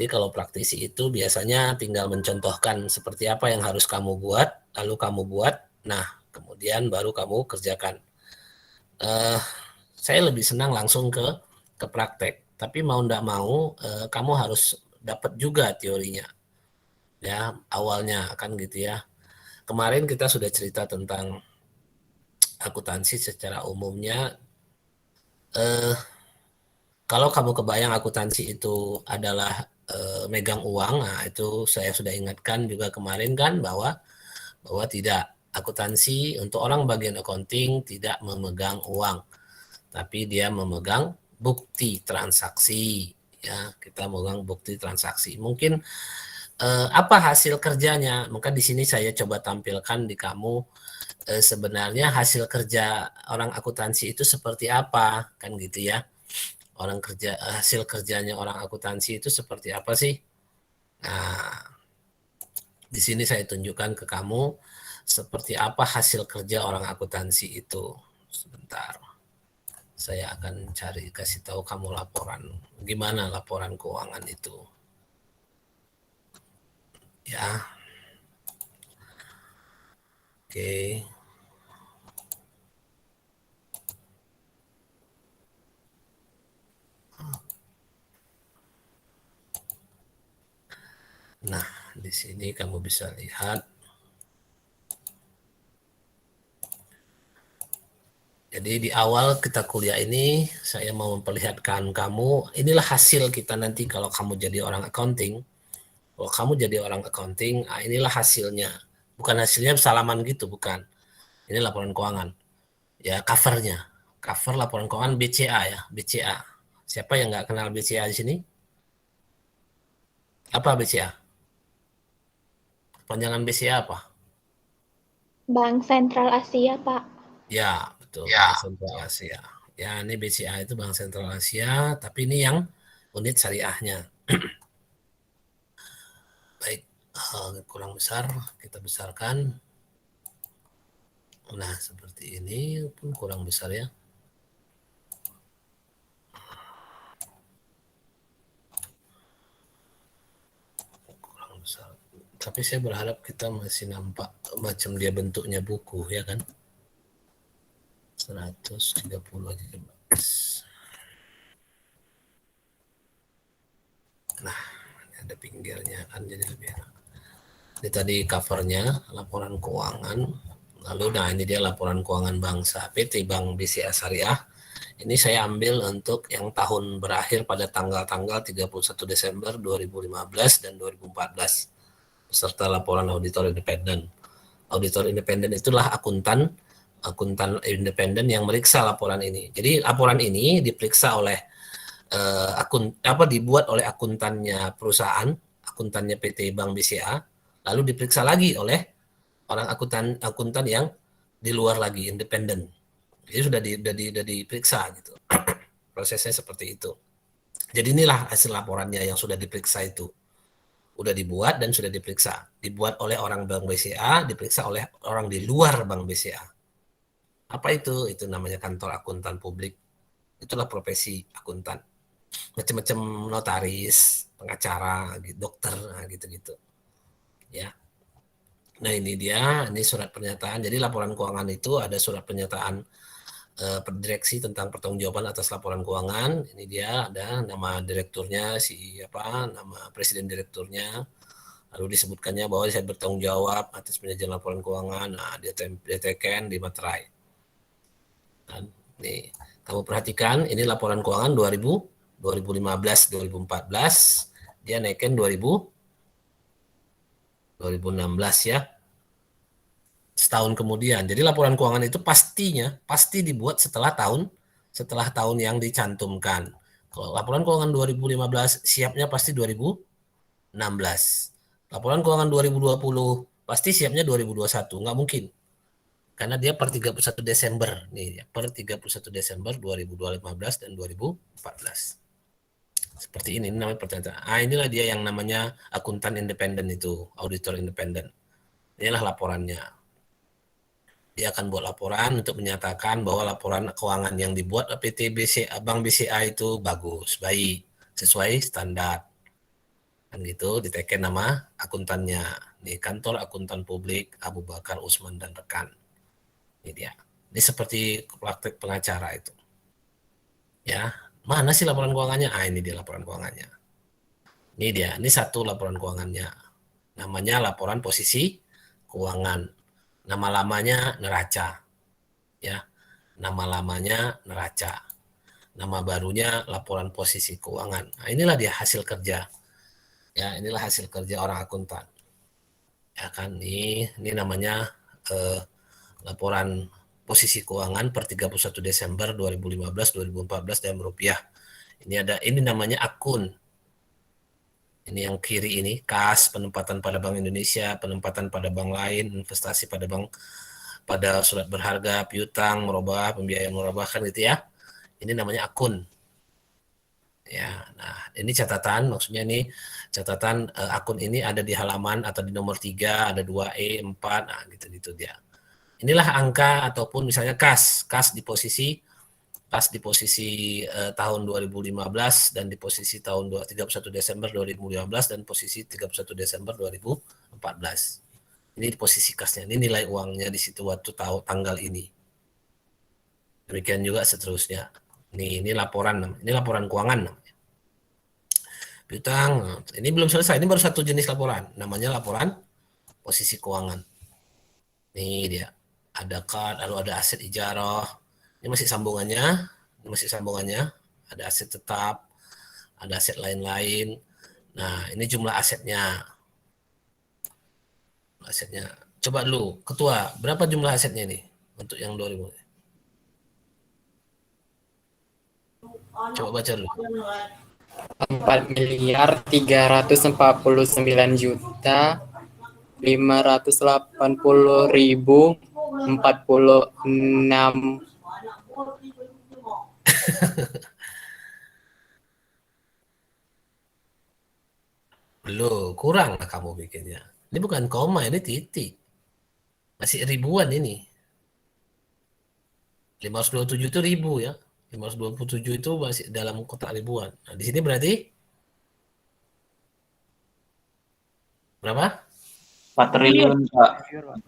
Jadi kalau praktisi itu biasanya tinggal mencontohkan seperti apa yang harus kamu buat, lalu kamu buat, nah kemudian baru kamu kerjakan. Saya lebih senang langsung ke praktek, tapi mau ndak mau kamu harus dapat juga teorinya, ya awalnya kan gitu ya. Kemarin kita sudah cerita tentang akuntansi secara umumnya. Kalau kamu kebayang akuntansi itu adalah megang uang, nah itu saya sudah ingatkan juga kemarin kan bahwa tidak, akuntansi untuk orang bagian accounting tidak memegang uang, tapi dia memegang bukti transaksi. Ya, kita memegang bukti transaksi. Mungkin apa hasil kerjanya? Maka di sini saya coba tampilkan di kamu sebenarnya hasil kerja orang akuntansi itu seperti apa, kan gitu ya. Hasil kerjanya orang akuntansi itu seperti apa sih? Nah, di sini saya tunjukkan ke kamu seperti apa hasil kerja orang akuntansi itu. Sebentar. Saya akan cari kasih tahu kamu laporan. Gimana laporan keuangan itu? Ya. Oke. Nah, di sini kamu bisa lihat. Jadi di awal kita kuliah ini, saya mau memperlihatkan kamu, inilah hasil kita nanti kalau kamu jadi orang accounting. Kalau kamu jadi orang accounting, inilah hasilnya. Bukan hasilnya salaman gitu, bukan. Ini laporan keuangan. Ya, covernya. Cover laporan keuangan BCA ya, BCA. Siapa yang nggak kenal BCA di sini? Apa BCA? Panjangan BCA apa? Bank Sentral Asia, Pak. Ya, betul, Ya. Bank Sentral Asia. Ya, ini BCA itu Bank Sentral Asia, tapi ini yang unit syariahnya. Baik, kurang besar, kita besarkan. Nah, seperti ini pun kurang besar ya. Kurang besar. Tapi saya berharap kita masih nampak macam dia bentuknya buku, ya kan? 130 GB. Nah, ini ada pinggirnya kan jadi lebih enak. Ini tadi covernya, laporan keuangan. Lalu, nah ini dia laporan keuangan bangsa PT Bank BCA Syariah. Ini saya ambil untuk yang tahun berakhir pada tanggal-tanggal 31 Desember 2015 dan 2014. Beserta laporan auditor independen. Auditor independen itulah akuntan independen yang meriksa laporan ini. Jadi laporan ini diperiksa oleh dibuat oleh akuntannya perusahaan, akuntannya PT Bank BCA, lalu diperiksa lagi oleh orang akuntan yang di luar lagi, independen. Jadi sudah diperiksa gitu. Prosesnya seperti itu. Jadi inilah hasil laporannya yang sudah diperiksa itu. Udah dibuat dan sudah diperiksa. Dibuat oleh orang Bank BCA, diperiksa oleh orang di luar Bank BCA. Apa itu? Itu namanya kantor akuntan publik. Itulah profesi akuntan. Macam-macam notaris, pengacara, dokter, gitu-gitu. Ya. Nah ini dia, ini surat pernyataan. Jadi laporan keuangan itu ada surat pernyataan direksi tentang pertanggungjawaban atas laporan keuangan. Ini dia ada nama direkturnya nama presiden direkturnya. Lalu disebutkannya bahwa saya bertanggung jawab atas penyajian laporan keuangan. Nah, dia teken di materai. Dan nih, kamu perhatikan ini laporan keuangan 2015, 2014, dia naikin 2016 ya. Setahun kemudian. Jadi laporan keuangan itu pasti dibuat setelah tahun yang dicantumkan. Kalau laporan keuangan 2015 siapnya pasti 2016. Laporan keuangan 2020 pasti siapnya 2021, nggak mungkin. Karena dia per 31 Desember nih, per 31 Desember 2015 dan 2014. Seperti ini namanya pernyataan. Inilah dia yang namanya akuntan independen itu, auditor independen. Inilah laporannya. Dia akan buat laporan untuk menyatakan bahwa laporan keuangan yang dibuat PT BCA, Bank BCA itu bagus, baik, sesuai standar. Kan gitu, diteken nama akuntannya. Di kantor akuntan publik Abu Bakar Usman dan rekan. Ini dia. Ini seperti praktek pengacara itu. Ya, mana sih laporan keuangannya? Ah, ini dia laporan keuangannya. Ini dia, ini satu laporan keuangannya. Namanya laporan posisi keuangan. Nama lamanya neraca. Ya, nama lamanya neraca. Nama barunya laporan posisi keuangan. Nah, inilah dia hasil kerja. Ya, inilah hasil kerja orang akuntan. Ya kan, ini namanya laporan posisi keuangan per 31 Desember 2015-2014 dalam rupiah. Ini namanya akun. Ini yang kiri ini, kas, penempatan pada Bank Indonesia, penempatan pada bank lain, investasi pada bank, pada surat berharga, piutang, merubah, pembiayaan merubah, kan gitu ya. Ini namanya akun. Ya, nah ini catatan, maksudnya ini catatan akun ini ada di halaman atau di nomor 3, ada 2E, 4, nah gitu-gitu dia. Inilah angka ataupun misalnya kas di posisi tahun 2015 dan di posisi tahun 31 Desember 2015 dan posisi 31 Desember 2014. Ini posisi kasnya, ini nilai uangnya di situ waktu tahu tanggal ini. Demikian juga seterusnya. Ini laporan keuangan namanya. Piutang, ini belum selesai, ini baru satu jenis laporan, namanya laporan posisi keuangan. Ini dia, ada card, lalu ada aset ijarah, ini masih sambungannya, ada aset tetap, ada aset lain-lain. Nah, ini jumlah asetnya. Coba dulu, Ketua, berapa jumlah asetnya ini untuk yang 2000? Coba baca dulu. 4.389.046. Belum, kurang lah kamu bikinnya. Ini bukan koma, ini titik. Masih ribuan ini. 527 itu ribu ya. 527 itu masih dalam kotak ribuan. Nah, di sini berarti berapa? 4 triliun, Pak.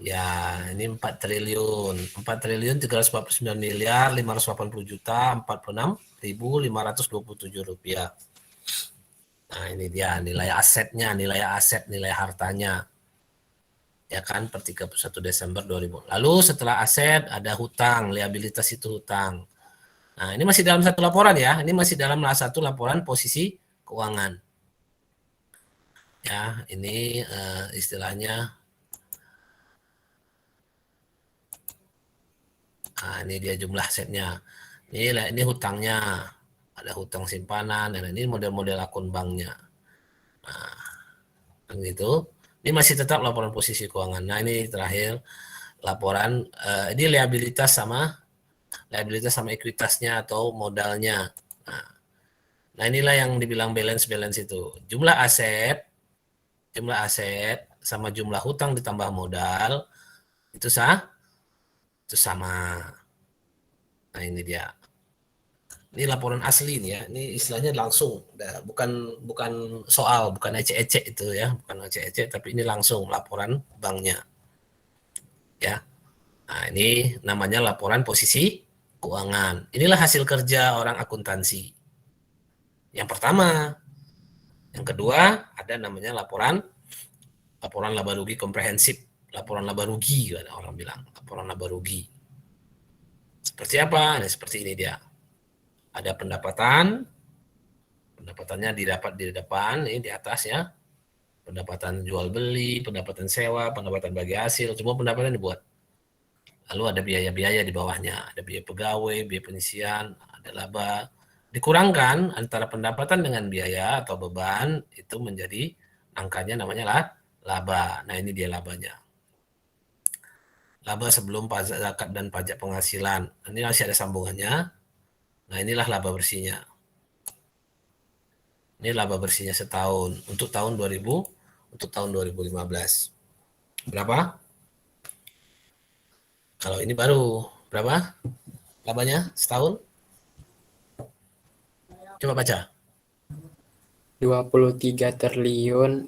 Ya, ini 4 triliun. 4 triliun 349 miliar 580 juta 46.527 rupiah. Nah, ini dia nilai asetnya, nilai hartanya. Ya kan, per 31 Desember 2000. Lalu setelah aset ada hutang, liabilitas itu hutang. Nah, ini masih dalam satu laporan ya. Ini masih dalam satu laporan posisi keuangan. Ya, ini istilahnya. Nah, ini dia jumlah asetnya. Ini hutangnya. Ada hutang simpanan, dan ini model-model akun banknya. Nah, kan gitu. Ini masih tetap laporan posisi keuangan. Nah, ini terakhir laporan, ini liabilitas sama ekuitasnya atau modalnya. Nah, inilah yang dibilang balance itu. Jumlah aset sama jumlah hutang ditambah modal itu sama. Nah, ini dia. Ini laporan asli nih ya. Ini istilahnya langsung, bukan soal, bukan ecek-ecek itu ya, bukan ecek-ecek, tapi ini langsung laporan banknya. Ya. Nah, ini namanya laporan posisi keuangan. Inilah hasil kerja orang akuntansi. Yang pertama. Yang kedua, ada namanya laporan laba rugi komprehensif. Laporan laba rugi, orang bilang. Laporan laba rugi. Seperti apa? Nah, seperti ini dia. Ada pendapatannya didapat di depan, ini di atas ya. Pendapatan jual beli, pendapatan sewa, pendapatan bagi hasil, semua pendapatan dibuat. Lalu ada biaya-biaya di bawahnya, ada biaya pegawai, biaya pengisian, ada laba. Dikurangkan antara pendapatan dengan biaya atau beban, itu menjadi angkanya namanya laba. Nah, ini dia labanya. Laba sebelum pajak zakat dan pajak penghasilan. Ini masih ada sambungannya. Nah, inilah laba bersihnya. Ini laba bersihnya setahun untuk tahun 2015. Berapa? Kalau ini baru berapa? Labanya setahun? Coba baca. 23.436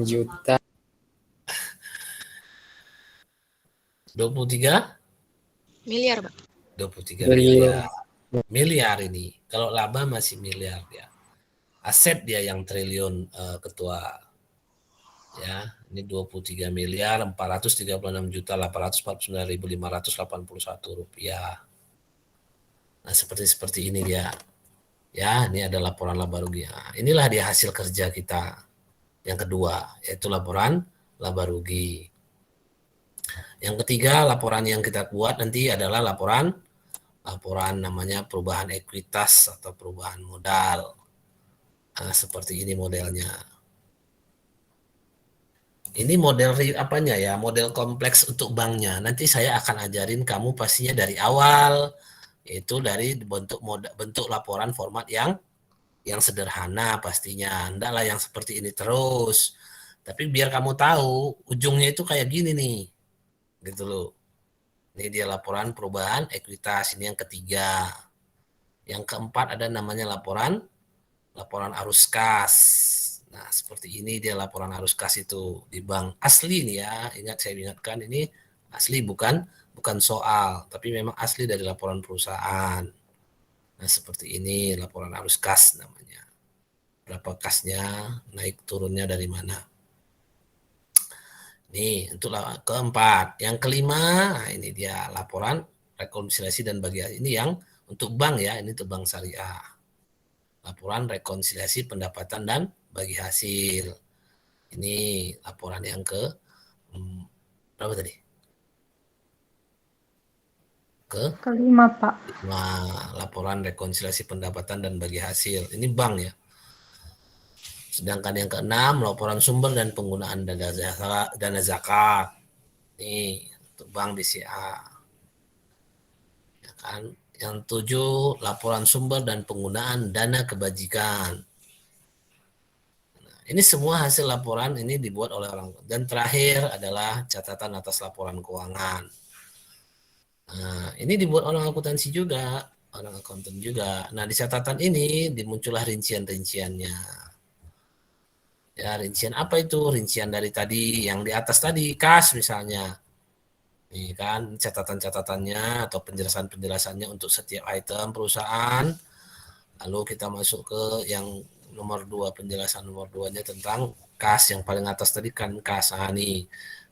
juta 23 Miliar, Pak. 23 triliun. miliar ini. Kalau laba masih miliar ya. Aset dia yang triliun, ketua. Ya, ini 23 miliar 436 juta 849.581 rupiah. Nah, seperti ini dia. Ya, ini ada laporan laba rugi. Nah, inilah dia hasil kerja kita yang kedua, yaitu laporan laba rugi. Yang ketiga, laporan yang kita buat nanti adalah laporan namanya perubahan ekuitas atau perubahan modal. Nah, seperti ini modelnya. Ini model apanya ya? Model kompleks untuk banknya. Nanti saya akan ajarin kamu pastinya dari awal, yaitu dari bentuk laporan format yang sederhana pastinya. Enggaklah yang seperti ini terus. Tapi biar kamu tahu ujungnya itu kayak gini nih. Gitu loh. Ini dia laporan perubahan ekuitas, ini yang ketiga. Yang keempat ada namanya laporan arus kas. Nah, seperti ini dia laporan arus kas itu di bank asli nih ya. Ingat, saya ingatkan ini asli, bukan soal, tapi memang asli dari laporan perusahaan. Nah, seperti ini laporan arus kas namanya. Berapa kasnya, naik turunnya dari mana. Nih, untuk keempat. Yang kelima, nah ini dia laporan rekonsiliasi dan bagi hasil. Ini yang untuk bank ya, ini untuk bank syariah. Laporan rekonsiliasi pendapatan dan bagi hasil. Ini laporan yang berapa tadi? Kelima, Pak. Nah, laporan rekonsiliasi pendapatan dan bagi hasil. Ini bank ya. Sedangkan yang keenam, laporan sumber dan penggunaan dana zakat. Ini untuk bank BCA. Ya kan? Yang 7, laporan sumber dan penggunaan dana kebajikan. Nah, ini semua hasil laporan ini dibuat oleh orang. Dan terakhir adalah catatan atas laporan keuangan. Nah, ini dibuat orang akuntansi juga, orang akuntan juga. Nah, di catatan ini dimuncullah rincian-rinciannya. Ya, rincian apa itu? Rincian dari tadi, yang di atas tadi, kas misalnya. Ini kan catatan-catatannya atau penjelasan-penjelasannya untuk setiap item perusahaan. Lalu kita masuk ke yang nomor 2, penjelasan nomor 2-nya tentang kas. Yang paling atas tadi kan kas. Nah, nih,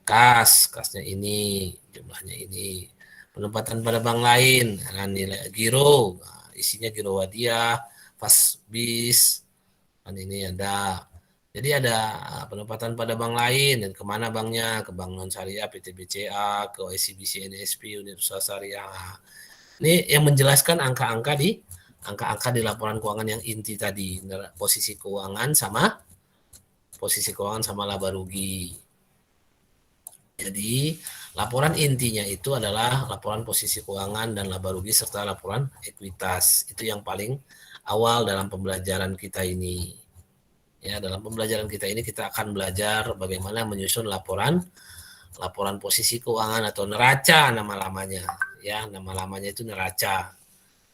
kasnya ini, jumlahnya ini. Penempatan pada bank lain, nah, nilai giro, nah, isinya giro hadiah, pas bis, kan ini ada. Jadi ada penempatan pada bank lain, dan kemana banknya, ke bank non syariah, PT BCA, ke ICBC, NSP, unit usaha syariah. Ini yang menjelaskan angka-angka di laporan keuangan yang inti tadi, posisi keuangan sama laba rugi. Jadi laporan intinya itu adalah laporan posisi keuangan dan laba rugi serta laporan ekuitas. Itu yang paling awal dalam pembelajaran kita ini. Ya, dalam pembelajaran kita ini kita akan belajar bagaimana menyusun laporan posisi keuangan atau neraca nama-lamanya. Ya, nama-lamanya itu neraca.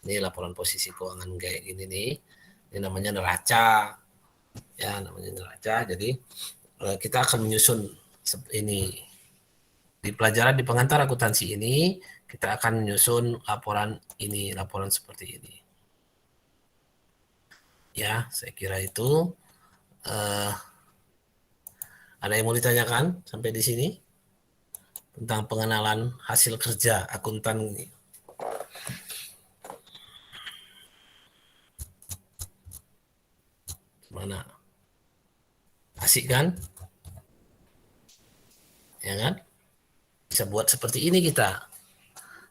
Ini laporan posisi keuangan kayak gini nih. Ini namanya neraca. Ya, namanya neraca. Jadi kita akan menyusun ini. Di pelajaran di pengantar akuntansi ini, kita akan menyusun laporan seperti ini. Ya, saya kira itu. Ada yang mau ditanyakan sampai di sini? Tentang pengenalan hasil kerja akuntan ini. Gimana? Asik kan? Ya kan? Bisa buat seperti ini kita.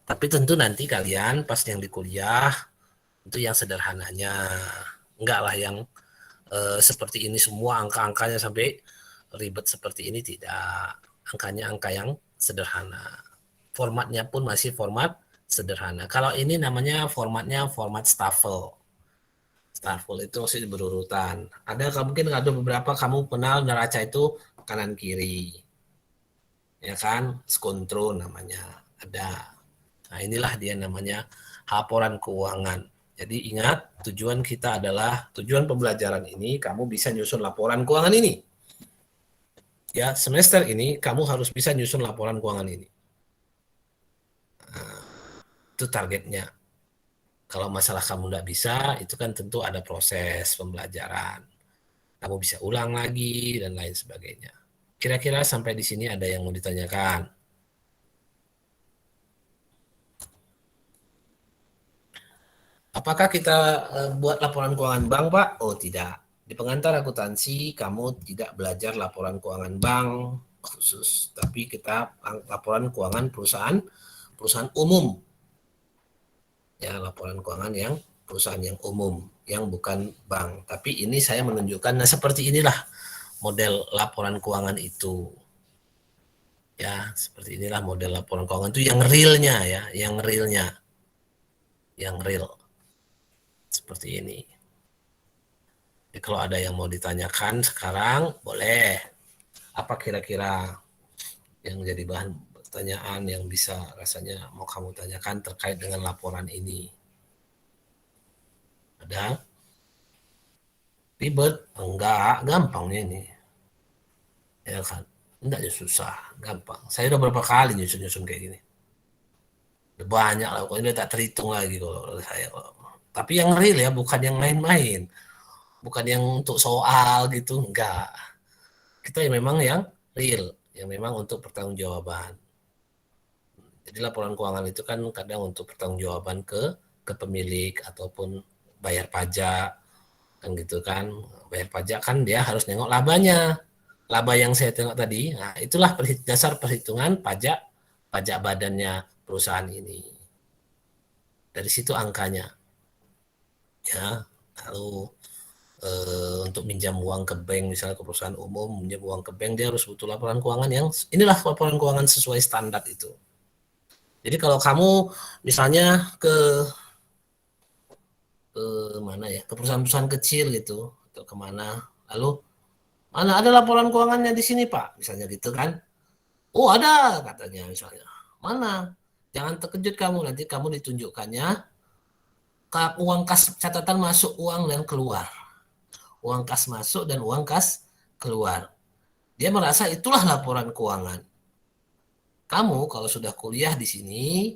Tapi tentu nanti kalian pas yang di kuliah itu yang sederhananya. Enggak lah yang seperti ini semua angka-angkanya sampai ribet seperti ini, tidak. Angkanya angka yang sederhana. Formatnya pun masih format sederhana. Kalau ini namanya formatnya format staffel. Staffel itu masih berurutan. Mungkin ada beberapa kamu kenal neraca itu kanan kiri. Ya kan, skontro namanya ada. Nah, inilah dia namanya laporan keuangan. Jadi ingat, tujuan kita adalah, tujuan pembelajaran ini kamu bisa nyusun laporan keuangan ini. Ya, semester ini kamu harus bisa nyusun laporan keuangan ini. Nah, itu targetnya. Kalau masalah kamu nggak bisa, itu kan tentu ada proses pembelajaran. Kamu bisa ulang lagi dan lain sebagainya. Kira-kira sampai di sini ada yang mau ditanyakan? Apakah kita buat laporan keuangan bank, Pak? Oh, tidak. Di pengantar akuntansi, kamu tidak belajar laporan keuangan bank khusus, tapi kita laporan keuangan perusahaan umum. Ya, laporan keuangan yang perusahaan yang umum, yang bukan bank. Tapi ini saya menunjukkan, nah seperti inilah model laporan keuangan itu. Ya, seperti inilah model laporan keuangan itu yang realnya ya, yang realnya. Yang real. Seperti ini. Jadi kalau ada yang mau ditanyakan sekarang, boleh. Apa kira-kira yang jadi bahan pertanyaan yang bisa rasanya mau kamu tanyakan terkait dengan laporan ini? Ada? Ribet? Enggak, gampang ini. Ya kan? Enggak susah, gampang. Saya udah berapa kali nyusun-nyusun kayak gini. Udah banyak lah, pokoknya tak terhitung lagi kalau saya. Tapi yang real ya, bukan yang main-main. Bukan yang untuk soal gitu, enggak. Kita memang yang real, yang memang untuk pertanggungjawaban. Jadi laporan keuangan itu kan kadang untuk pertanggungjawaban ke pemilik ataupun bayar pajak, kan gitu kan. Bayar pajak kan dia harus nengok labanya. Laba yang saya tengok tadi, nah itulah dasar perhitungan pajak badannya perusahaan ini. Dari situ angkanya. Ya, lalu untuk minjam uang ke bank, misalnya ke perusahaan umum, minjam uang ke bank, dia harus butuh laporan keuangan yang, inilah laporan keuangan sesuai standar itu. Jadi kalau kamu misalnya ke mana ya, ke perusahaan-perusahaan kecil gitu, atau kemana, lalu, mana ada laporan keuangannya di sini Pak, misalnya gitu kan. Oh ada, katanya misalnya. Mana? Jangan terkejut kamu, nanti kamu ditunjukkannya uang kas, catatan masuk uang dan keluar. Uang kas masuk dan uang kas keluar. Dia merasa itulah laporan keuangan. Kamu kalau sudah kuliah di sini,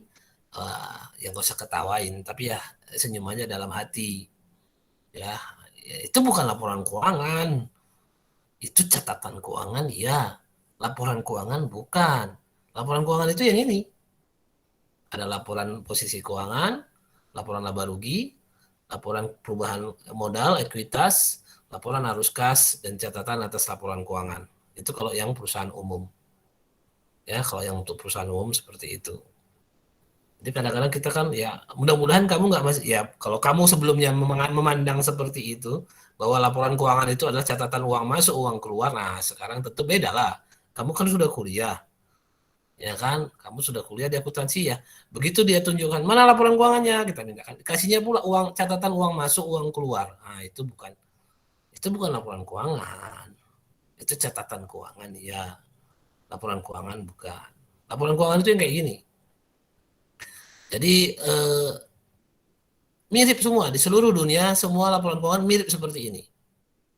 ya nggak usah ketawain, tapi ya senyumannya dalam hati. Ya, itu bukan laporan keuangan. Itu catatan keuangan, ya. Laporan keuangan bukan. Laporan keuangan itu yang ini. Ada laporan posisi keuangan, laporan laba rugi, laporan perubahan modal, ekuitas, laporan arus kas, dan catatan atas laporan keuangan. Itu kalau yang perusahaan umum. Ya, kalau yang untuk perusahaan umum seperti itu. Jadi kadang-kadang kita kan ya, mudah-mudahan kamu nggak masih, ya kalau kamu sebelumnya memandang seperti itu, bahwa laporan keuangan itu adalah catatan uang masuk, uang keluar, nah sekarang tentu beda lah. Kamu kan sudah kuliah, ya kan? Kamu sudah kuliah di akuntansi ya. Begitu dia tunjukkan, mana laporan keuangannya, kita mintakan. Kasihnya pula uang, catatan uang masuk, uang keluar. Nah itu bukan laporan keuangan. Itu catatan keuangan, ya. Laporan keuangan bukan. Laporan keuangan itu yang kayak gini. Jadi mirip semua di seluruh dunia, semua laporan keuangan mirip seperti ini.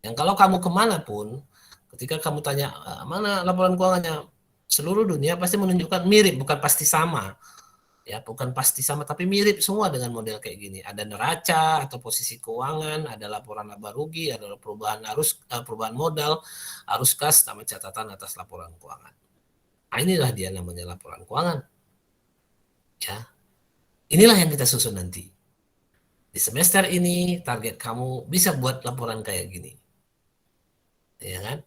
Yang kalau kamu kemanapun, ketika kamu tanya mana laporan keuangannya, seluruh dunia pasti menunjukkan mirip, bukan pasti sama. Ya, bukan pasti sama, tapi mirip semua dengan model kayak gini. Ada neraca atau posisi keuangan, ada laporan laba rugi, ada perubahan modal, arus kas, sama catatan atas laporan keuangan. Nah, inilah dia namanya laporan keuangan. Ya, inilah yang kita susun nanti. Di semester ini target kamu bisa buat laporan kayak gini. Ya kan?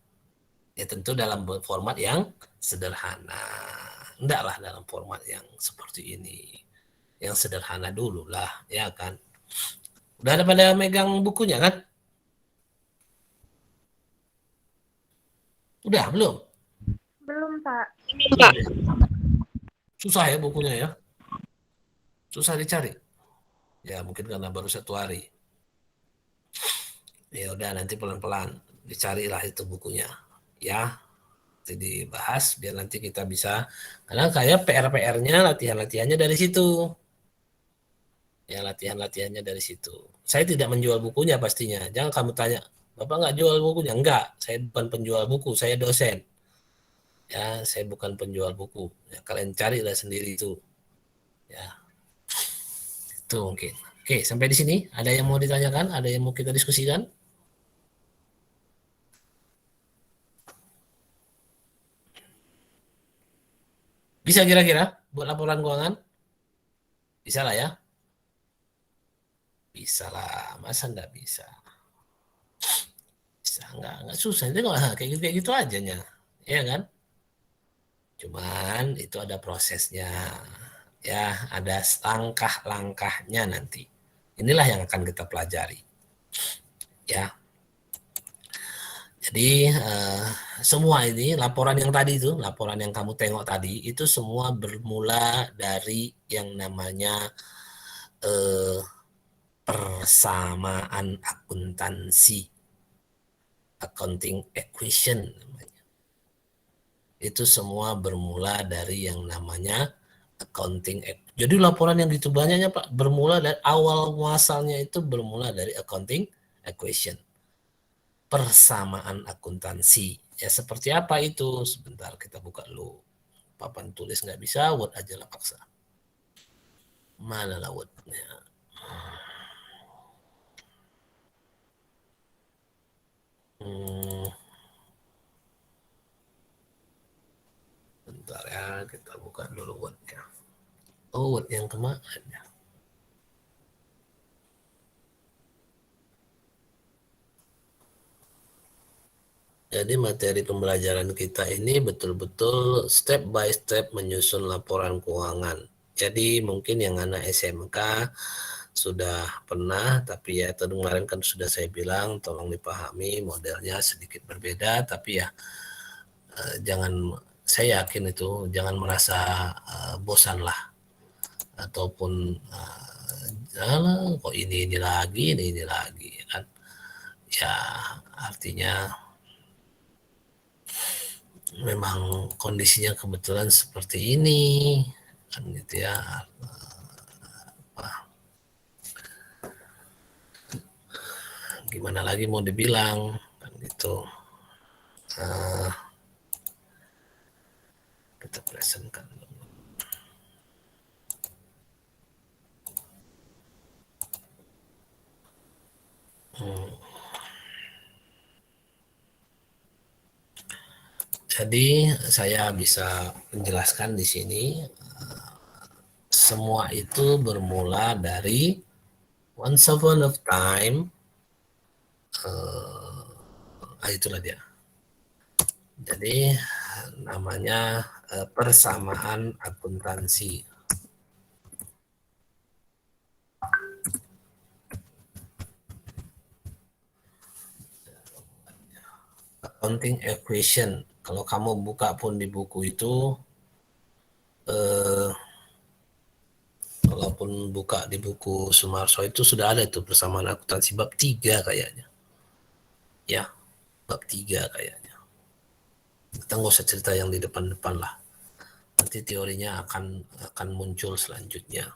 Ya tentu dalam format yang sederhana. Enggaklah dalam format yang seperti ini. Yang sederhana dulu lah, ya kan? Udah ada pada megang bukunya kan? Udah, belum? Belum, Pak. Susah ya bukunya ya? Susah dicari? Ya mungkin karena baru 1 hari. Ya udah nanti pelan-pelan dicarilah itu bukunya. Ya, nanti dibahas biar nanti kita bisa, karena kayak PR-PR-nya, latihan-latihannya dari situ. Ya, latihan-latihannya dari situ. Saya tidak menjual bukunya pastinya. Jangan kamu tanya, Bapak nggak jual bukunya? Enggak, saya bukan penjual buku, saya dosen. Ya, saya bukan penjual buku. Ya, kalian carilah sendiri itu. Ya, itu mungkin. Oke, sampai di sini. Ada yang mau ditanyakan? Ada yang mau kita diskusikan? Bisa kira-kira buat laporan keuangan? Bisa lah ya. Bisa lah, masa nggak bisa? Bisa, nggak susah. Itu nggak kayak gitu aja nya. Ya kan? Cuman itu ada prosesnya. Ya, ada langkah-langkahnya nanti. Inilah yang akan kita pelajari. Ya. Jadi semua ini laporan yang tadi itu, laporan yang kamu tengok tadi itu semua bermula dari yang namanya persamaan akuntansi, accounting equation namanya. Itu semua bermula dari yang namanya accounting. Jadi laporan yang gitu banyaknya Pak bermula dari awal muasalnya itu bermula dari accounting equation. Persamaan akuntansi. Ya seperti apa itu? Sebentar kita buka dulu. Papan tulis nggak bisa, Word aja lah paksa. Mana lah Wordnya? Bentar ya, kita buka dulu Wordnya. Oh, Word yang kemarin ya. Jadi materi pembelajaran kita ini betul-betul step by step menyusun laporan keuangan. Jadi mungkin yang anak SMK sudah pernah, tapi ya tadi kemarin kan sudah saya bilang tolong dipahami modelnya sedikit berbeda, tapi ya jangan, saya yakin itu jangan merasa bosan lah ataupun kok ini lagi ini lagi kan ya, artinya memang kondisinya kebetulan seperti ini kan gitu ya. Gimana lagi mau dibilang kan gitu. Kita presentkan dulu. Jadi saya bisa menjelaskan di sini semua itu bermula dari once upon a time. Itulah dia. Jadi namanya persamaan akuntansi. Accounting equation. Kalau kamu buka pun di buku itu, walaupun buka di buku Sumarso itu sudah ada itu persamaan akuntansi bab 3 kayaknya. Ya, bab 3 kayaknya. Kita nggak usah cerita yang di depan-depan lah. Nanti teorinya akan muncul selanjutnya.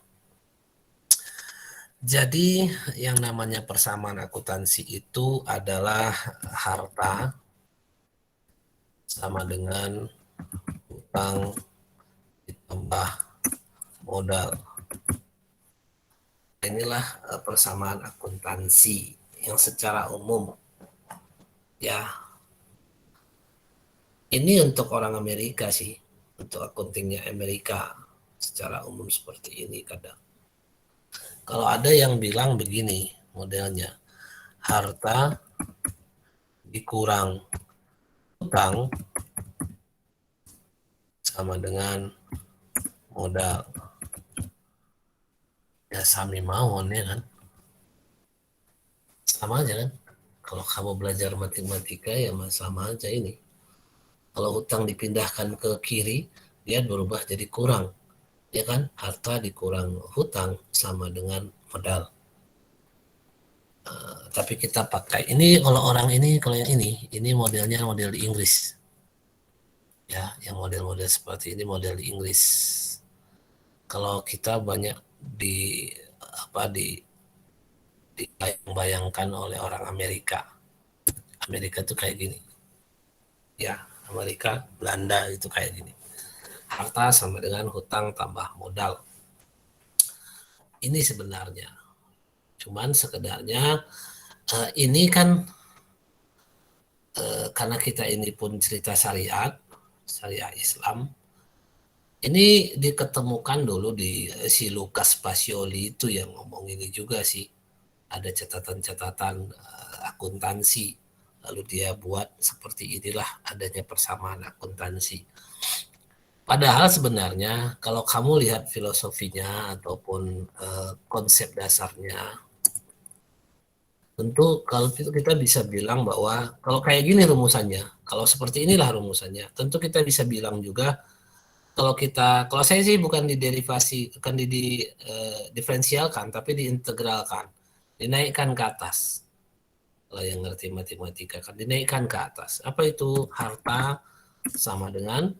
Jadi yang namanya persamaan akuntansi itu adalah harta sama dengan utang ditambah modal. Inilah persamaan akuntansi yang secara umum ya. Ini untuk orang Amerika sih, untuk accountingnya Amerika secara umum seperti ini kadang. Kalau ada yang bilang begini modelnya, harta dikurang utang sama dengan modal. Ya sami mawon ya kan. Sama aja kan. Kalau kamu belajar matematika ya sama aja ini. Kalau utang dipindahkan ke kiri, dia berubah jadi kurang. Ya kan, harta dikurang hutang sama dengan modal. Tapi kita pakai ini, kalau orang ini, kalau yang ini modelnya model di Inggris. Ya, yang model-model seperti ini model di Inggris. Kalau kita banyak di dibayang-bayangkan oleh orang Amerika. Amerika itu kayak gini. Ya, Amerika, Belanda itu kayak gini. Harta sama dengan hutang tambah modal. Ini sebenarnya. Cuman sekedarnya ini kan karena kita ini pun cerita syariat Islam, ini diketemukan dulu di si Lukas Pacioli itu yang ngomong ini juga sih. Ada catatan-catatan akuntansi, lalu dia buat seperti inilah adanya persamaan akuntansi. Padahal sebenarnya kalau kamu lihat filosofinya ataupun konsep dasarnya, tentu kalau kita bisa bilang bahwa kalau kayak gini rumusannya, kalau seperti inilah rumusannya, tentu kita bisa bilang juga kalau saya sih bukan bukan diferensialkan, tapi diintegralkan, dinaikkan ke atas. Kalau yang ngerti matematika kan dinaikkan ke atas. Apa itu? Harta sama dengan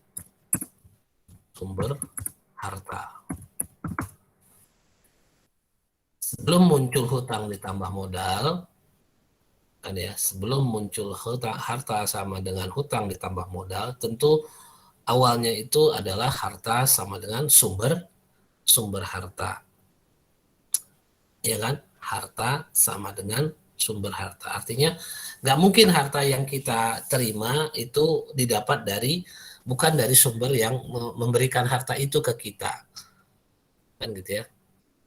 sumber harta. Sebelum muncul hutang ditambah modal, kan ya, sebelum muncul harta sama dengan hutang ditambah modal, tentu awalnya itu adalah harta sama dengan sumber harta. Ya kan? Harta sama dengan sumber harta. Artinya nggak mungkin harta yang kita terima itu didapat bukan dari sumber yang memberikan harta itu ke kita. Kan gitu ya.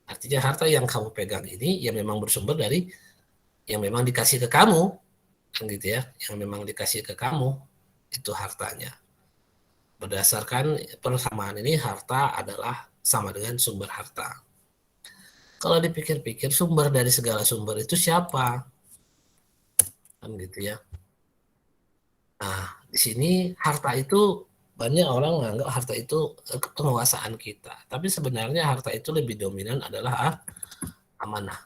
Artinya harta yang kamu pegang ini ya memang bersumber dari yang memang dikasih ke kamu, kan gitu ya, yang memang dikasih ke kamu itu hartanya. Berdasarkan persamaan ini, harta adalah sama dengan sumber harta. Kalau dipikir-pikir, sumber dari segala sumber itu siapa? Kan gitu ya. Nah, di sini harta itu banyak orang menganggap harta itu penguasaan kita. Tapi sebenarnya harta itu lebih dominan adalah amanah.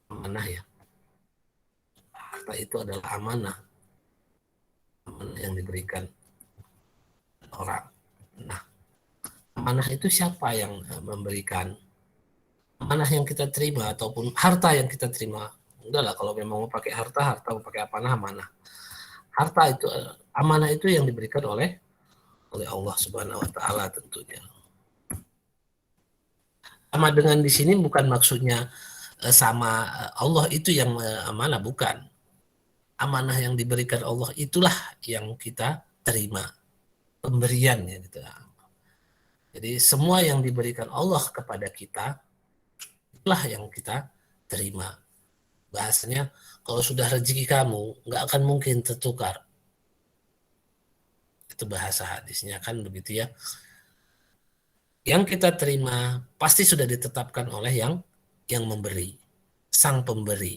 Amanah ya. Harta itu adalah amanah. Amanah yang diberikan orang. Nah, amanah itu siapa yang memberikan? Amanah yang kita terima ataupun harta yang kita terima. Udahlah, kalau memang mau pakai harta mau pakai amanah. Harta itu, amanah itu yang diberikan oleh Allah Subhanahu wa taala tentunya. Sama dengan di sini bukan maksudnya sama Allah itu yang amanah, bukan. Amanah yang diberikan Allah itulah yang kita terima. Pemberian ya gitu. Jadi semua yang diberikan Allah kepada kita itulah yang kita terima. Bahasanya kalau sudah rezeki kamu nggak akan mungkin tertukar. Itu bahasa hadisnya kan begitu ya. Yang kita terima pasti sudah ditetapkan oleh yang memberi, sang pemberi.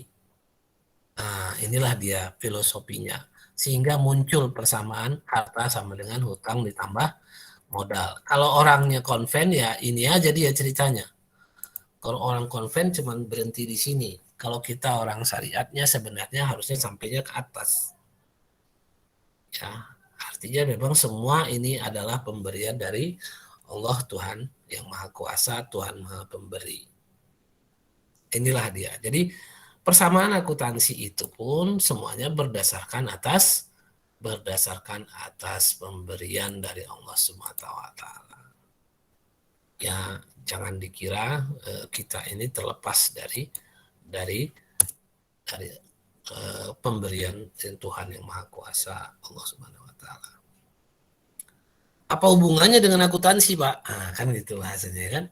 Nah, inilah dia filosofinya. Sehingga muncul persamaan harta sama dengan hutang ditambah modal. Kalau orangnya konven ya ini aja dia ceritanya. Kalau orang konven cuma berhenti di sini. Kalau kita orang syariatnya sebenarnya harusnya sampainya ke atas. Ya, artinya memang semua ini adalah pemberian dari Allah Tuhan yang Maha Kuasa, Tuhan Maha Pemberi. Inilah dia. Jadi persamaan akuntansi itu pun semuanya berdasarkan atas pemberian dari Allah Subhanahu wa taala. Ya, jangan dikira kita ini terlepas dari pemberian Tuhan yang Maha Kuasa, Allah Subhanahu wa taala. Apa hubungannya dengan akuntansi, Pak? Nah, kan gitu bahasanya kan.